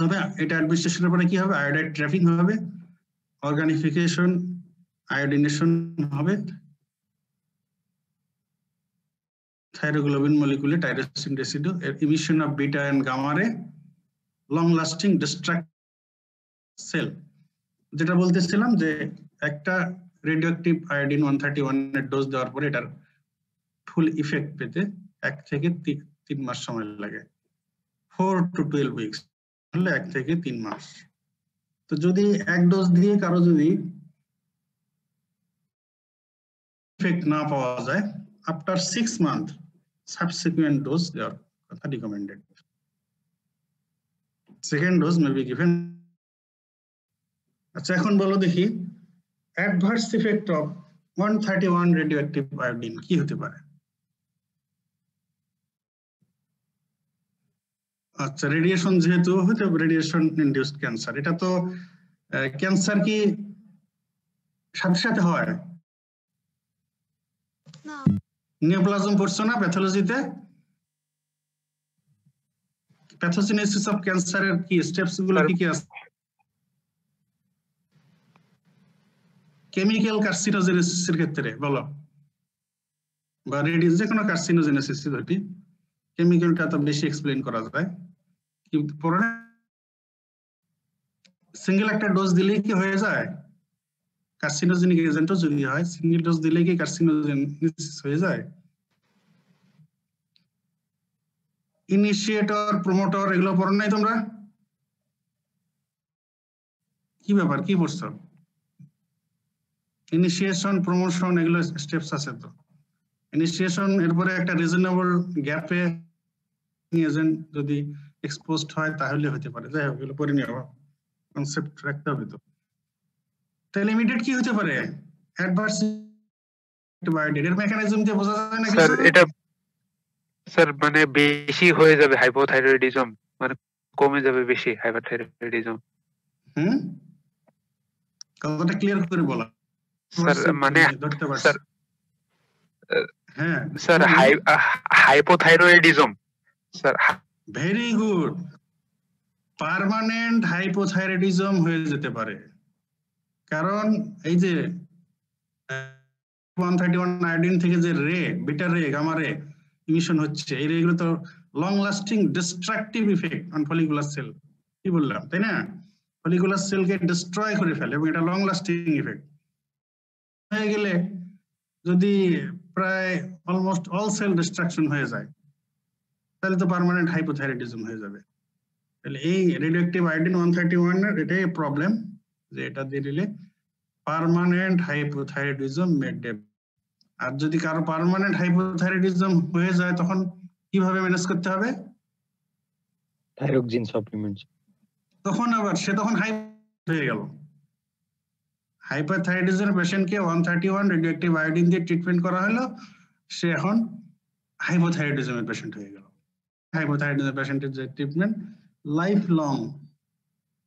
Speaker 2: তবে এটা অ্যাডমিনিস্ট্রেশনের পরে কি হবে, আয়োডাইড ট্র্যাপিং হবে, অর্গানিফিকেশন আয়োডিনেশন হবে, থাইরোগ্লোবিন মলিকুলে টাইরোসিন রেসিডিউ এর emission of beta and gamma ray, long lasting destruct cell. যেটা বলতেছিলাম যে একটা রেডিওঅ্যাক্টিভ আয়োডিন 131 এর ডোজ দেওয়ার পরে এটার ফুল ইফেক্ট পেতে 1 থেকে 3 মাস সময় লাগে। 4 to 12 উইকস হলে 1 থেকে 3 মাস। তো যদি এক ডোজ দিয়ে কারো যদি ইফেক্ট না পাওয়া যায়, আফটার 6 মান্থ সাবসিকুয়েন্ট ডোজ দেওয়ার কথা recommended. Second dose may be given. আচ্ছা, এখন বলো দেখি adverse effect of 131 radioactive iodine কি হতে পারে? আচ্ছা, রেডিয়েশন যেহেতু হতে রেডিয়েশন ইনডিউসড ক্যান্সার, এটা তো ক্যান্সার কি সাথে সাথে হয়? নিওপ্লাজম পড়ছো না প্যাথোলজিতে? প্যাথোজেনেসিস অফ ক্যান্সারের কি স্টেপস গুলো কি কি আছে? কেমিক্যাল কার্সিনোজেনেসিসের ক্ষেত্রে বলো, বা রেডিয়েশন যে কোনো কার্সিনোজেনেসিস ধরি, কেমিক্যালটা তো বেশি এক্সপ্লেইন করা যায়, কিন্তু পরে সিঙ্গেল একটা ডোজ দিলেই কি হয়ে যায়? কার্সিনোজেনিক এজেন্টও যদি হয়, সিঙ্গেল ডোজ দিলেই কি কার্সিনোজেনেসিস হয়ে যায়? ইনিশিয়েটর, প্রমোটর এগুলো পড়ো নাই তোমরা? কি ব্যাপার, কি পড়ছো? ইনিশিয়েশন, প্রমোশন এগুলো স্টেপস আছে তো। ইনিশিয়েশন এরপরে একটা রিজনেবল গ্যাপে এজেন্ট যদি এক্সপোজড হয় তাহলে হতে পারে। যাই হোক, এগুলো পড়ে নিও, কনসেপ্ট রাখতে হবে তো। তাহলে ইমিডিয়েট কি হতে পারে? অ্যাডভার্স বায়োডিন এর মেকানিজম দিয়ে বোঝা যায় না
Speaker 3: স্যার
Speaker 2: কিছু?
Speaker 3: এটা স্যার মানে বেশি হয়ে যাবে হাইপোথাইরয়েডিজম, মানে কমে যাবে বেশি হাইপারথাইরয়েডিজম।
Speaker 2: কথাটা ক্লিয়ার করে বলা
Speaker 3: স্যার মানে
Speaker 2: ধরতে পারছি।
Speaker 3: স্যার
Speaker 2: হ্যাঁ
Speaker 3: sir hypothyroidism sir.
Speaker 2: Very good. Permanent hypothyroidism হয়ে যেতে পারে, কারণ এই যে 131 আয়োডিন থেকে যে রে, বিটা রে, গামা রে ইমিশন হচ্ছে, এই রেগুলো তো long lasting destructive effect on follicular cell. কি বললাম, তাই না? ফলিকুলার সেলকে ডিস্ট্রয় করে ফেলে এবং এটা লং লাস্টিং ইফেক্ট হয়ে গেলে যদি প্রায় অলমোস্ট অল সেল ডিস্ট্রাকশন হয়ে যায়, তাহলে তো পার্মানেন্ট হাইপোথাইরয়েডিজম হয়ে যাবে। তাহলে এই রেডিওঅ্যাক্টিভ আয়োডিন 131 এর এটাই প্রবলেম, যে এটা দিলে পার্মানেন্ট হাইপোথাইরয়েডিজম মে ডেভেলপ। আর যদি কারো পার্মানেন্ট হাইপোথাইরয়েডিজম হয়ে যায় তখন কিভাবে ম্যানেজ করতে হবে?
Speaker 5: Thyroxine supplements.
Speaker 2: তখন আবার সে তখন হাই হয়ে গেল। হাইপারথাইরয়েডিজম পেশেন্টকে 131 রেডিওঅ্যাক্টিভ আয়োডিন দিয়ে ট্রিটমেন্ট করা হলো, সে এখন হাইপোথাইরয়েডিজমের পেশেন্ট হয়ে গেল। হাইপোথাইরয়েডিজম পেশেন্টের যে treatment, life long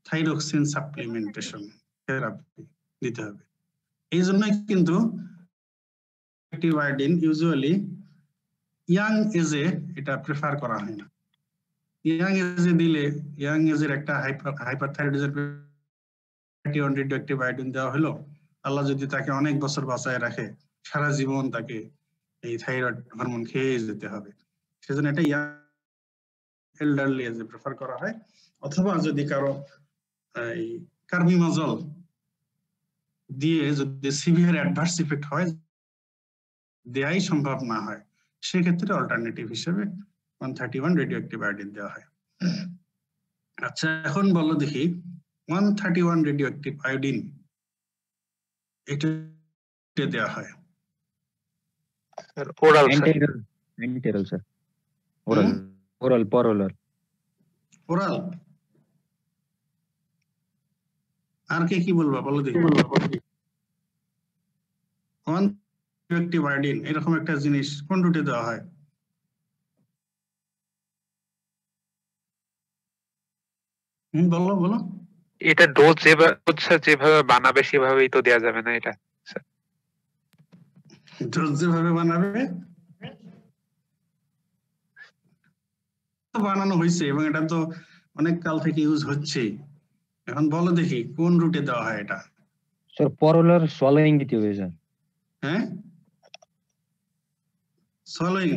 Speaker 2: thyroxine supplementation therapy দিতে হবে। এই জন্যই কিন্তু রেডিওঅ্যাক্টিভ আয়োডিন ইউজুয়ালি ইয়াং এজে এটা প্রেফার করা হয় না। ইয়াং এজে দিলে, ইয়াং এজের একটা হাইপারথাইরয়েডিজম রেডিওঅ্যাক্টিভ আয়োডিন দেওয়া হলো, আল্লাহ যদি তাকে অনেক বছর বাঁচায় রাখে, সারা জীবন তাকে এই থাইরয়েড হরমোন খেয়ে যেতে হবে। সেজন্য এটা ইয়াং এল্ডারলি এজে প্রেফার করা হয়। অথবা যদি কারো এই কার্বিমাজল দিয়ে যদি সিভিয়ার অ্যাডভার্স ইফেক্ট হয়, দেয়াই সম্ভব না হয়, সেক্ষেত্রে অল্টারনেটিভ হিসেবে 131 রেডিওঅ্যাক্টিভ আয়োডিন দেওয়া হয়। আচ্ছা, এখন বলো দেখি 131 রেডিওঅ্যাক্টিভ আয়োডিন এটা দেওয়া হয়
Speaker 3: স্যার ওরাল
Speaker 5: অ্যান্টিরেল স্যার, ওরাল পরোলার।
Speaker 2: ওরাল। আর কে কি বলবা বলো দেখি। রেডিওঅ্যাক্টিভ আয়োডিন এরকম একটা জিনিস কোন রুটে দেওয়া হয়? বলো বলো।
Speaker 3: এটা ডোজ যেভাবে বানাবে সেভাবেই তো দেওয়া যাবে না এটা।
Speaker 2: ডোজ যেভাবে বানাবে বানানো হয়েছে এবং এটা তো অনেক কাল থেকে ইউজ হচ্ছে। এখন বলো দেখি কোন রুটে দেওয়া হয় এটা?
Speaker 5: স্যার পরোলার সোয়ালোইং দিতে হবে স্যার।
Speaker 2: হ্যাঁ, সোয়ালোইং।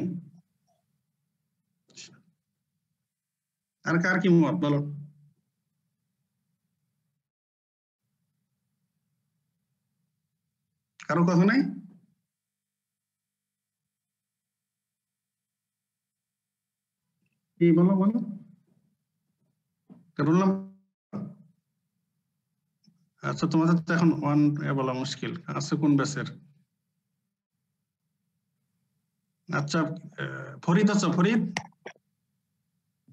Speaker 2: আর কার কি মত বলো? কারো কথা নাই? কি বলো বলো, রোল নাম্বার? আচ্ছা, তোমাদের তো এখন ওয়ান বলা মুশকিল। আচ্ছা, কোন ব্যাচের? আচ্ছা, ফরিদ আছো? ফরিদ,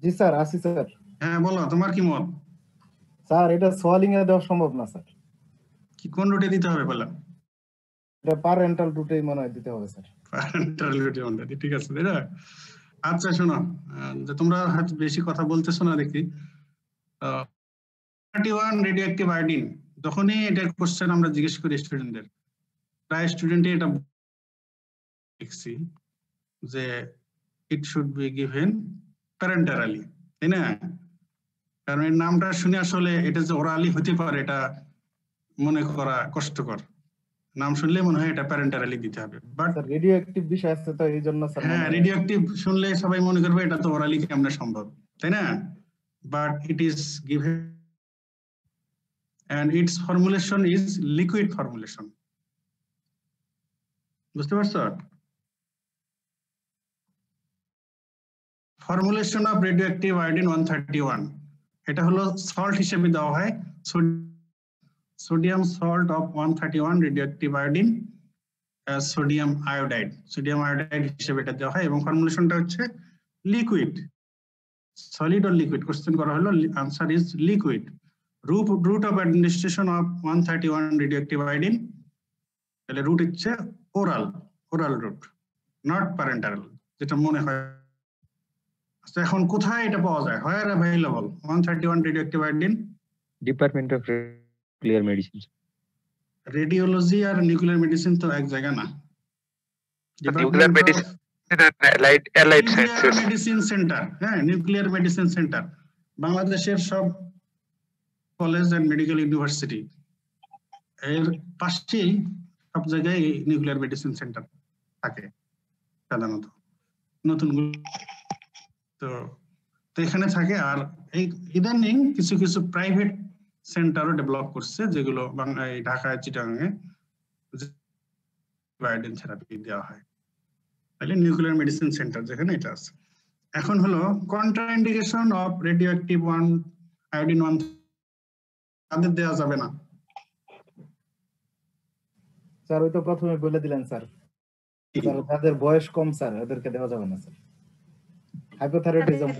Speaker 8: জি স্যার, আসি স্যার।
Speaker 2: হ্যাঁ বলো, তোমার কি মত?
Speaker 8: স্যার এটা সোয়ালিং এ দেওয়া সম্ভব না স্যার,
Speaker 2: কি কোন রুটে দিতে হবে বলো?
Speaker 8: এটা প্যারেন্টাল রুটেই মনে হয় দিতে হবে স্যার।
Speaker 2: প্যারেন্টাল রুটে অলরেডি ঠিক আছে, তাই না? আচ্ছা শোনো, যে তোমরা হয়তো বেশি কথা বলতেছো না দেখি। 31 রেডিওঅ্যাক্টিভ আয়োডিন, যখনই এটা কোশ্চেন আমরা জিজ্ঞেস করি স্টুডেন্টদের, প্রায় স্টুডেন্টই এটা লিখছি যে ইট শুড বি গিভেন প্যারেন্টারালি, তাই না? কারণ এর নামটা শুনে আসলে এটা যে ওরালি হতে পারে এটা মনে করা কষ্টকর। নাম শুনলে মনে হয় এটা প্যারেন্টারালি দিতে হবে, বাট
Speaker 8: স্যার রেডিও অ্যাক্টিভ বিষয় আছে তো এই জন্য স্যার।
Speaker 2: হ্যাঁ, রেডিওঅ্যাক্টিভ শুনলে সবাই মনে করবে এটা তো ওরালি কেমনে সম্ভব, তাই না? But it is given and its formulation is liquid formulation. বুঝতে পারছো? ফর্মুলেশন অফ রেডিওঅ্যাক্টিভ আয়োডিন 131, এটা হলো সল্ট হিসেবে দেওয়া হয়, sodium salt of 131 radioactive iodine, sodium iodide, sodium iodide হিসেবে এটা দেওয়া হয়, এবং ফর্মুলেশনটা হচ্ছে liquid. Solid or liquid question করা হলো, answer is liquid. route of administration of 131 radioactive iodine, তাহলে রুট হচ্ছে ওরাল রুট, নট প্যারেন্টারাল, যেটা মনে হয়। আচ্ছা, এখন কোথায় এটা পাওয়া যায়? Where available 131 radioactive iodine?
Speaker 5: Department of nuclear medicine.
Speaker 2: Radiology আর নিউক্লিয়ার মেডিসিন তো এক জায়গা না।
Speaker 3: Nuclear medicine allied sciences
Speaker 2: medicine centre, হ্যাঁ, নিউক্লিয়ার মেডিসিন সেন্টার বাংলাদেশের সব কলেজ এন্ড মেডিকেল ইউনিভার্সিটি এর পাশেই সব জায়গায় নিউক্লিয়ার মেডিসিন সেন্টার থাকে সাধারণত, নতুন তো এখানে থাকে। আর এই ইদানিং কিছু কিছু প্রাইভেট সেন্টারও ডেভেলপ করছে, যেগুলো ঢাকায়, চিটাগাঙে আয়োডিন থেরাপি দেওয়া হয়। তাহলে নিউক্লিয়ার মেডিসিন সেন্টার যেখানে এটা আছে। এখন হলো কন্ট্রাইন্ডিকেশন অফ রেডিওঅ্যাক্টিভ আয়োডিন 1 তাদের দেওয়া যাবে না।
Speaker 8: স্যার ওই তো প্রথমে বলে দিলেন স্যার, যাদের বয়স কম স্যার ওদেরকে দেওয়া যাবে না স্যার। হাইপোথাইরয়েডিজম,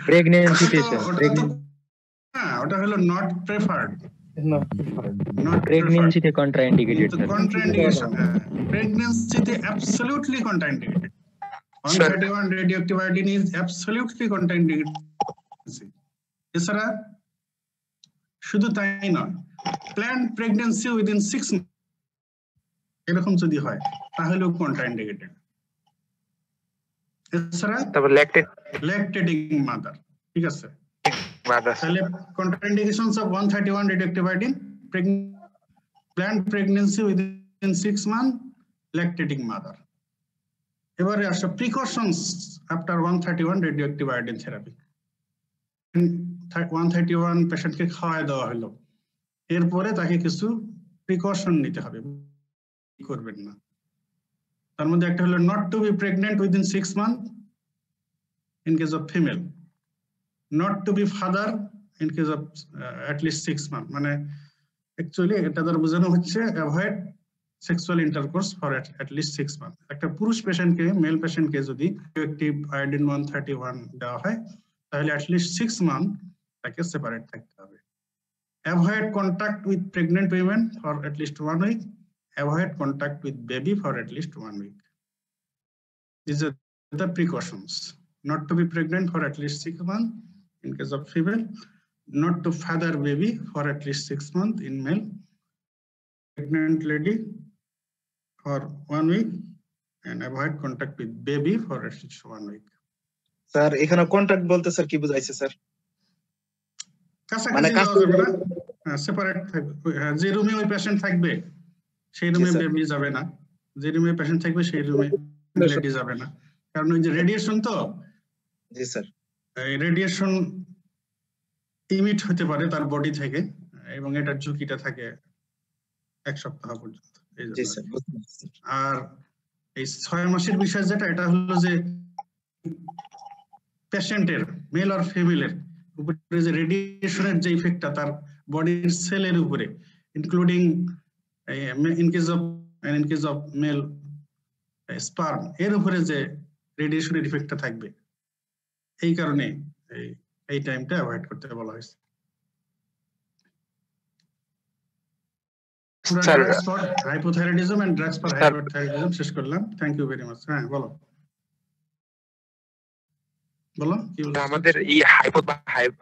Speaker 5: প্রেগন্যান্সিতে স্যার,
Speaker 2: হ্যাঁ ওটা হলো নট প্রেফার্ড,
Speaker 5: প্রেগন্যান্সিতে কন্ট্রাইন্ডিকেটেড স্যার।
Speaker 2: কন্ট্রাইন্ডিকেশন, প্রেগন্যান্সিতে absolutely contraindicated. 131 radioactive iodine is absolutely contraindicated. এছাড়া শুধু তাই নয়, প্ল্যান্ড প্রেগন্যান্সি উইদিন 6 মান্থ এরকম যদি হয় তাহলেও কন্ট্রাইন্ডিকেটেড। এছাড়া
Speaker 3: তারপর
Speaker 2: ল্যাকটেটিং মাদার, ঠিক আছে? তাহলে contraindications of 131 radioactive iodine, planned pregnancy within 6 month, lactating mother. এবারে আসো precautions after 131 radioactive iodine therapy. 131 পেশেন্টকে খাওয়ায় দেওয়া হলো, এরপরে তাকে কিছু প্রিকশন নিতে হবে, করবেন না। তার মধ্যে একটা হলো not to be pregnant within 6 month in case of female, not to be father in case of at least 6 month. মানে অ্যাকচুয়ালি এটা দ্বারা বোঝানো হচ্ছে avoid sexual intercourse for at least 6 month. একটা পুরুষ পেশেন্টকে, মেল পেশেন্টকে যদি রেডিওঅ্যাক্টিভ আয়োডিন 131 দেওয়া হয় তাহলে অ্যাটলিস্ট 6 মান্থ তাকে সেপারেট থাকতে হবে। Avoid contact with pregnant women for at least 1 week, avoid contact with baby for at least 1 week. These are the precautions. Not to be pregnant for at least 6 months in case of female, not to father baby for at least 6 months in male, pregnant lady for 1 week, and avoid contact with baby for at least 1 week.
Speaker 1: Sir এখানে contact বলতে sir কি বুঝাইছে sir?
Speaker 2: মানে separate থাকবে, যে রুমে ওই patient থাকবে সেই রুমে বেবি যাবে না, যে রুমে পেশেন্ট থাকবে সেই রুমে লেডি যাবে না। কারণ ওই যে রেডিয়েশন, তো জি স্যার, রেডিয়েশন ইমিট হতে পারে তার বডি থেকে, এবং এটার ঝুঁকিটা থাকে 1 সপ্তাহ পর্যন্ত। এই
Speaker 1: জি
Speaker 2: জন্য
Speaker 1: স্যার, বুঝতে পারছি।
Speaker 2: আর এই 6 মাসের বিষয় যেটা, এটা হলো যে পেশেন্টের মেল আর ফিমেলের উপরে যে রেডিয়েশনের যে ইফেক্টটা তার বডির সেলের উপরে, including in case of male sperm, এর উপরে যে রেডিয়েশনের ইফেক্টটা থাকবে, এই কারণে এই টাইমটা অ্যাভয়েড করতে বলা হয়েছে।
Speaker 3: Sir
Speaker 2: hypothyroidism and drugs for hyperthyroidism শেষ করলাম। Thank you very much. হ্যাঁ বলো বলো কি বলছো?
Speaker 3: আমাদের এই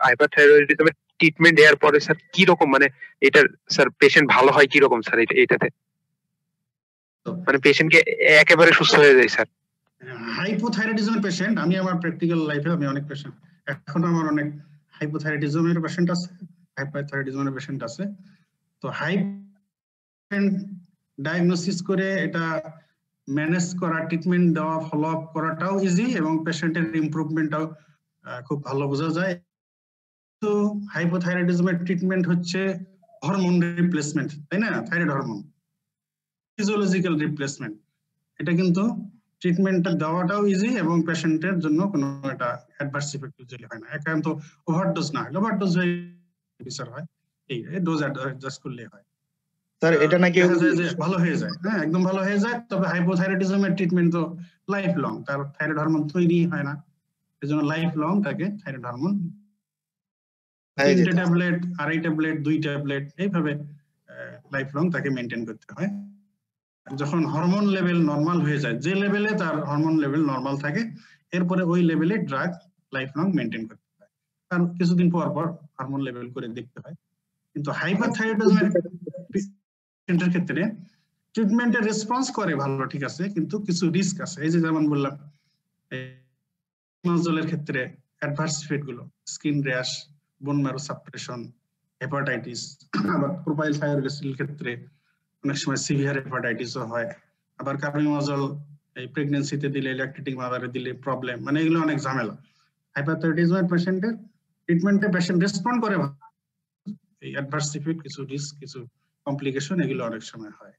Speaker 3: হাইপারথাইরয়েডিজমের ট্রিটমেন্ট দেওয়ার পরে স্যার কি রকম, মানে এটার স্যার পেশেন্ট ভালো হয় কি রকম স্যার এটাতে, মানে পেশেন্টকে একেবারে সুস্থ হয়ে যায় স্যার?
Speaker 2: হাইপোথাইরয়েডিজমের পেশেন্ট, আমি আমার প্র্যাকটিক্যাল লাইফে আমি অনেক পেশেন্ট, এখন আমার অনেক হাইপোথাইরয়েডিজমের পেশেন্ট আছে, হাইপারথাইরয়েডিজমের পেশেন্ট আছে। তো ডায়াগনোসিস করে এটা ম্যানেজ করা, ট্রিটমেন্ট দেওয়া, ফলো আপ করাটাও ইজি এবং পেশেন্টের ইমপ্রুভমেন্টটাও খুব ভালো বোঝা যায়। তো হাইপোথাইরয়েডিজমের ট্রিটমেন্ট হচ্ছে হরমোন রিপ্লেসমেন্ট, তাই না? থাইরয়েড হরমোন ফিজিওলজিক্যাল রিপ্লেসমেন্ট, এটা কিন্তু ট্রিটমেন্টটা দেওয়াটাও ইজি এবং পেশেন্টের জন্য কোনো একটা অ্যাডভার্স ইফেক্ট ইউজুয়ালি হয় না। একান্ত ওভারডোজ না হয়, ওভারডোজ হয়ে বিচার হয়, এই ডোজ অ্যাডজাস্ট করলে হয়।
Speaker 1: স্যার এটা নাকি
Speaker 2: দেখা যায় যে ভালো হয়ে যায়, হ্যাঁ একদম ভালো হয়ে যায়। তবে হাইপোথাইরয়েডিজমের ট্রিটমেন্ট তো লাইফ লং, তার থাইরয়েড হরমোন তৈরি হয় না, এজন্য লাইফ লং তাকে থাইরয়েড হরমোন 3টে ট্যাবলেট, 2.5 ট্যাবলেট, 2 ট্যাবলেট, এইভাবে লাইফ লং তাকে মেনটেন করতে হয়। যখন হরমোন লেভেল নরমাল হয়ে যায়, যে লেভেলে তার হরমোন লেভেল নরমাল থাকে, এরপরে ওই লেভেলে ড্রাগ লাইফ লং মেনটেন করতে হয়, কারণ কিছুদিন পর পর হরমোন লেভেল করে দেখতে হয়। কিন্তু হাইপারথাইরয়েডিজমের পেশেন্টের ক্ষেত্রে ট্রিটমেন্টের রেসপন্স করে ভালো, ঠিক আছে, কিন্তু কিছু রিস্ক আছে। এই যে যেমন বললাম, নজলের ক্ষেত্রে অ্যাডভার্স ইফেক্ট গুলো, skin rash, bone marrow suppression, hepatitis, আবার প্রোপাইল থাইরয়েডের ক্ষেত্রে অনেক সময় সিভিয়ার হেপাটাইটিসও হয়। আবার কার্বিমাজল এই প্রেগন্যান্সিতে দিলে, ল্যাকটেটিং মাদারে দিলে প্রবলেম, মানে এগুলো অনেক ঝামেলা। হাইপারথাইরয়েডিজমের পেশেন্টের ট্রিটমেন্টে পেশেন্ট রেসপন্ড করে, এই অ্যাডভার্স ইফেক্ট, কিছু রিস্ক, কিছু কমপ্লিকেশন, এগুলো অনেক সময় হয়।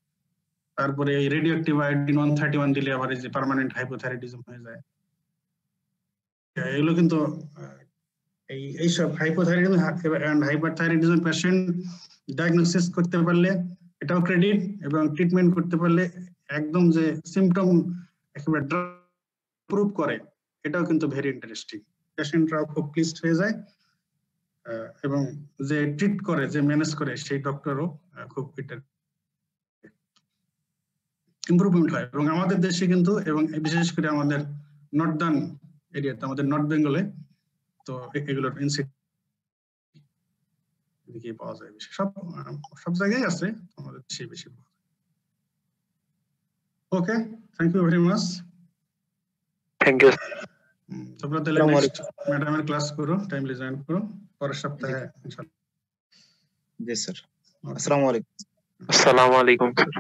Speaker 2: তারপরে এই রেডিওঅ্যাক্টিভ আয়োডিন 131 দিলে আবার এই যে পার্মানেন্ট হাইপোথাইরয়েডিজম হয়ে যায়। এগুলো কিন্তু এইসব hypothyroidism and hyperthyroidism patient diagnosis করতে পারলে এটাও ক্রেডিট, এবং ট্রিটমেন্ট করতে পারলে একদম যে সিমটম একেবারে প্রুভ করে, এটাও কিন্তু ভেরি ইন্টারেস্টিং। পেশেন্টরাও খুব প্লিজড হয়ে যায় এবং যে ট্রিট করে, যে ম্যানেজ করে, সেই ডক্টরও খুব ইমপ্রুভমেন্ট হয়। এবং আমাদের দেশে কিন্তু, এবং বিশেষ করে আমাদের নর্দার্ন এরিয়াতে, আমাদের নর্থ বেঙ্গলে, তো এগুলোর ইনসিডেন্ট পাওয়া যায় বেশি, সব জায়গায় আছে, আমাদের দেশে বেশি পাওয়া যায়। Okay, thank you very much.
Speaker 3: Thank you.
Speaker 2: তোমরা তাহলে নেক্সট ম্যাডামের ক্লাস করো, টাইমলি জয়েন করো, পরের সপ্তাহে ইনশাআল্লাহ।
Speaker 1: জি স্যার, আসসালামু আলাইকুম।
Speaker 3: আসসালামু আলাইকুম স্যার।